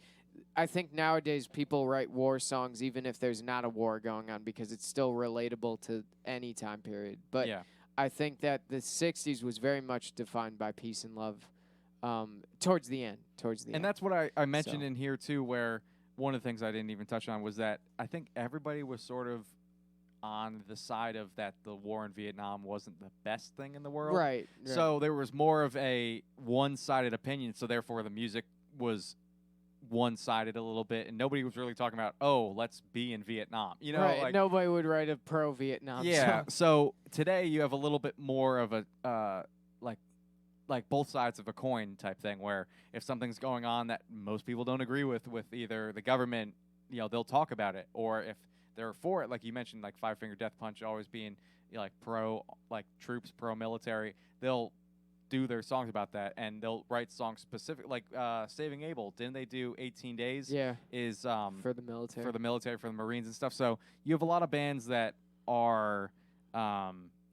I think nowadays people write war songs even if there's not a war going on because it's still relatable to any time period. But yeah, I think that the 60s was very much defined by peace and love towards the end. and that's what I mentioned So. in here too, where one of the things I didn't even touch on was that I think everybody was sort of on the side of that the war in Vietnam wasn't the best thing in the world. Right. So there was more of a one-sided opinion, so therefore the music was one-sided a little bit, and nobody was really talking about, oh, let's be in Vietnam. right. Like, Nobody would write a pro-Vietnam yeah. song. So today you have a little bit more of a like both sides of a coin type thing, where if something's going on that most people don't agree with either the government, they'll talk about it, or if they're for it, like you mentioned, like Five Finger Death Punch always being like pro, like troops, pro military, they'll do their songs about that, and they'll write songs specific, like Saving Abel. Didn't they do 18 Days? Yeah. Is For the military. for the military, for the Marines and stuff. So you have a lot of bands that are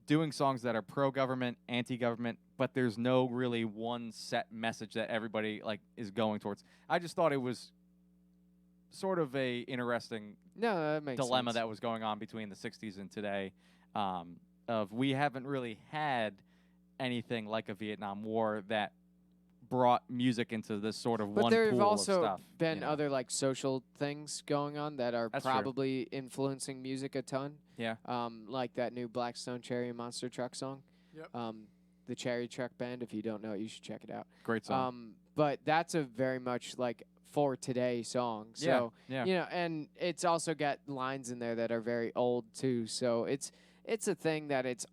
doing songs that are pro-government, anti-government, but there's no really one set message that everybody like is going towards. I just thought it was sort of a interesting No, that makes dilemma sense. that was going on between the 60s and today. Of we haven't really had anything like a Vietnam War that brought music into this sort of But one there have pool of also stuff. been you know? other like social things going on that are That's true. probably influencing music a ton. Yeah. Like that new Blackstone Cherry and Monster Truck song. Yep. The Cherry Truck Band. If you don't know it, you should check it out. Great song. But that's a very much like for today song. So yeah. you know, and it's also got lines in there that are very old too. So it's a thing that it's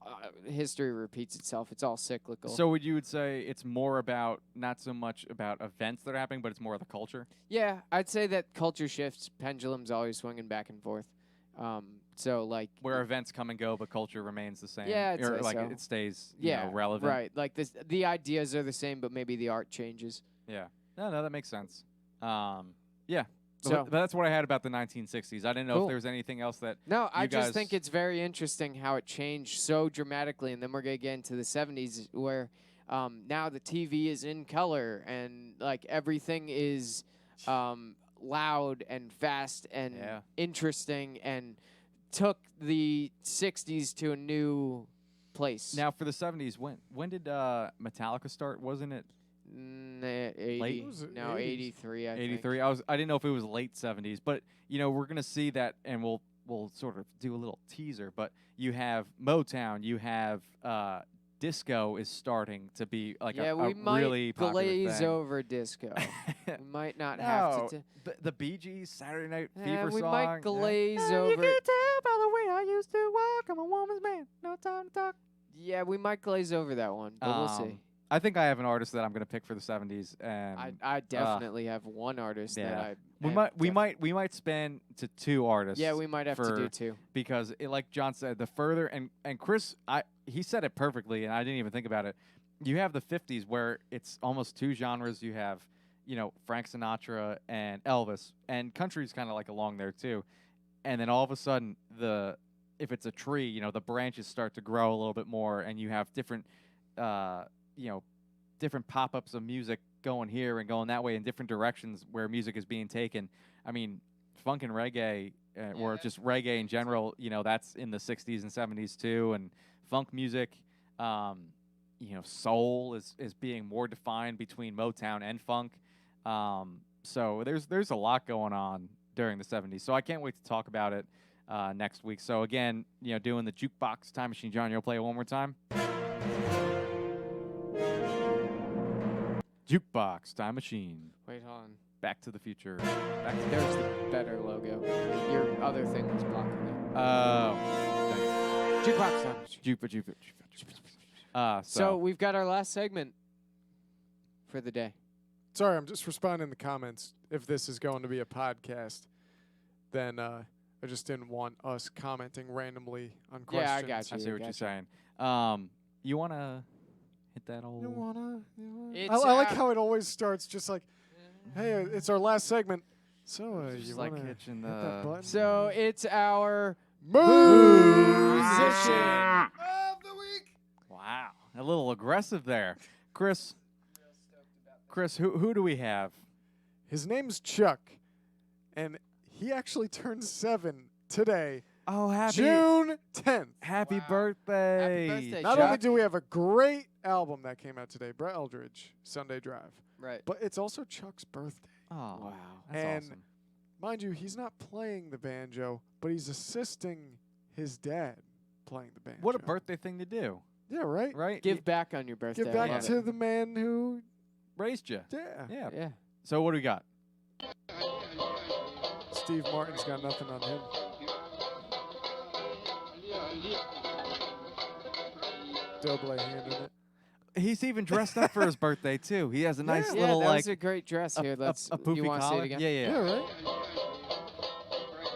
history repeats itself. It's all cyclical. So would you would say it's more about not so much about events that are happening, but it's more of the culture? yeah, I'd say that culture shifts. Pendulum's always swinging back and forth. So like Where events come and go, but culture remains the same. Yeah, I'd or say like so. it stays you yeah, know, relevant. right. Like the ideas are the same, but maybe the art changes. Yeah. No, that makes sense. Yeah. So- But that's what I had about the 1960s. I didn't know Cool. if there was anything else that No, I You just think guys- it's very interesting how it changed so dramatically, and then we're gonna get into the 70s where now the TV is in color and like everything is loud and fast and Yeah. interesting and took the 60s to a new place. Now for the 70s, when did Metallica start? Wasn't it 80, Late? Was it no, 80s? 83, I think. 83? I didn't know if it was late 70s, but you know we're gonna see that, and we'll sort of do a little teaser. But you have Motown, you have disco is starting to be like Yeah, a we might really popular glaze thing. over disco. We might not No, have to. the Bee Gees Saturday Night Yeah, Fever we song. might glaze You over. can tell by the way I used to walk. I'm a woman's man. No time to talk. Yeah, we might glaze over that one, but we'll see. I think I have an artist that I'm gonna pick for the 70s, and I definitely have one artist that yeah. I. we might span to two artists. Yeah, we might have to do two. because like John said, the further and Chris, he said it perfectly, and I didn't even think about it. You have the 50s where it's almost two genres. You have, you know, Frank Sinatra and Elvis, and country's kind of like along there too. And then all of a sudden, if it's a tree, you know, the branches start to grow a little bit more, and you have different, you know, different pop-ups of music going here and going that way in different directions where music is being taken. I mean, funk and reggae, or just reggae in general, you know, that's in the 60s and 70s too, and funk music. You know, soul is being more defined between Motown and funk. So there's a lot going on during the 70s. So I can't wait to talk about it next week. So again, you know, doing the Jukebox Time Machine. John, you'll play it one more time? Jukebox Time Machine. Wait, hold on. Back to the Future. Back to There's the better logo. Your other thing was blocking it. Jukebox time. So we've got our last segment for the day. Sorry, I'm just responding to comments. If this is going to be a podcast, then I just didn't want us commenting randomly on questions. Yeah, I got you. I see what you're gotcha. saying. You want to hit that old... You wanna? It's, I like how it always starts just like, hey, it's our last segment. So Just you like wanna hitching hit that the- button? So it's our musician of the week. Wow. A little aggressive there. Chris, who do we have? His name's Chuck, and he actually turned 7 today, Oh, June 10th. Happy Wow. birthday. Happy birthday, Not Chuck. only do we have a great album that came out today, Brett Eldridge, Sunday Drive, Right. but it's also Chuck's birthday. Oh, Wow. That's And- awesome. Mind you, he's not playing the banjo, but he's assisting his dad playing the banjo. What a birthday thing to do, Yeah, right? right? Give back on your birthday. Give I back love to it. the man who, Raised you. yeah. Yeah. Yeah. So what do we got? Steve Martin's got nothing on him. Double hand in it. He's even dressed up for his birthday too. He has a nice Yeah, little that like was a great dress here. Let's. a poofy you want to see collar. it again? Yeah, yeah. Yeah, right?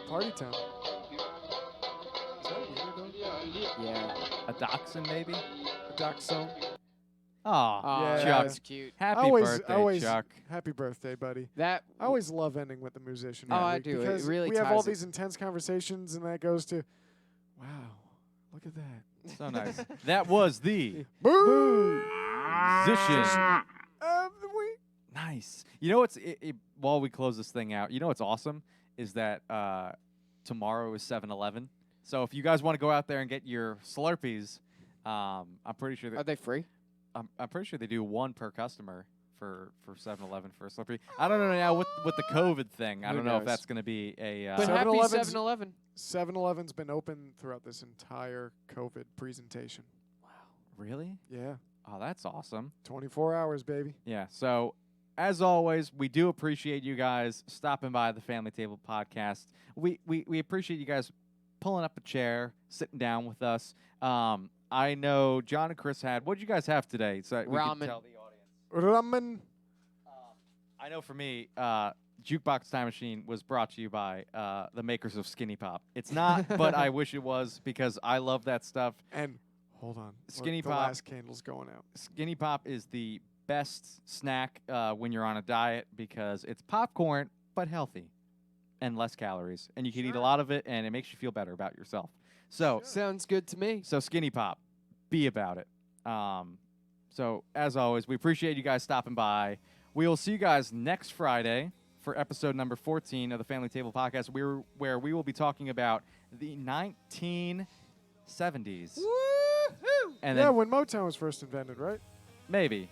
Party time. Is that weird, though? Yeah. A dachshund maybe. A dachshund. Aw, Oh, Yeah. Chuck. that's cute. Happy birthday, Chuck. Happy birthday, buddy. That I always love ending with the musician. Oh, of the I week do. It Because really we have all ties it. these intense conversations, and that goes to, wow, look at that. So nice. That was the Boo! musician. Of the week. Nice. You know what's while we close this thing out, you know what's awesome is that tomorrow is 7-Eleven. So if you guys want to go out there and get your Slurpees, I'm pretty sure are that they free? I'm pretty sure they do one per customer for 7-Eleven for a Slurpee. I don't know now with the COVID thing. I Who don't know if knows? that's going to be a. But happy 7-Eleven's 7-Eleven. 7-Eleven's been open throughout this entire COVID presentation. Really? Yeah, Oh, that's awesome. 24 hours, baby. Yeah. So, as always, we do appreciate you guys stopping by the Family Table Podcast. We appreciate you guys pulling up a chair, sitting down with us. I know John and Chris had. What did you guys have today? So we Ramen. can tell the audience. Ramen. I know for me, Jukebox Time Machine was brought to you by the makers of Skinny Pop. It's not, but I wish it was because I love that stuff. And hold on. Skinny the Pop. last candle's going out. Skinny Pop is the best snack when you're on a diet because it's popcorn but healthy and less calories, and you can eat a lot of it, and it makes you feel better about yourself. So, Sounds good to me. so Skinny Pop, be about it. So as always, we appreciate you guys stopping by. We will see you guys next Friday for episode number 14 of the Family Table Podcast, where we will be talking about the 1970s. Woohoo! And Yeah, then when Motown was first invented, right? maybe.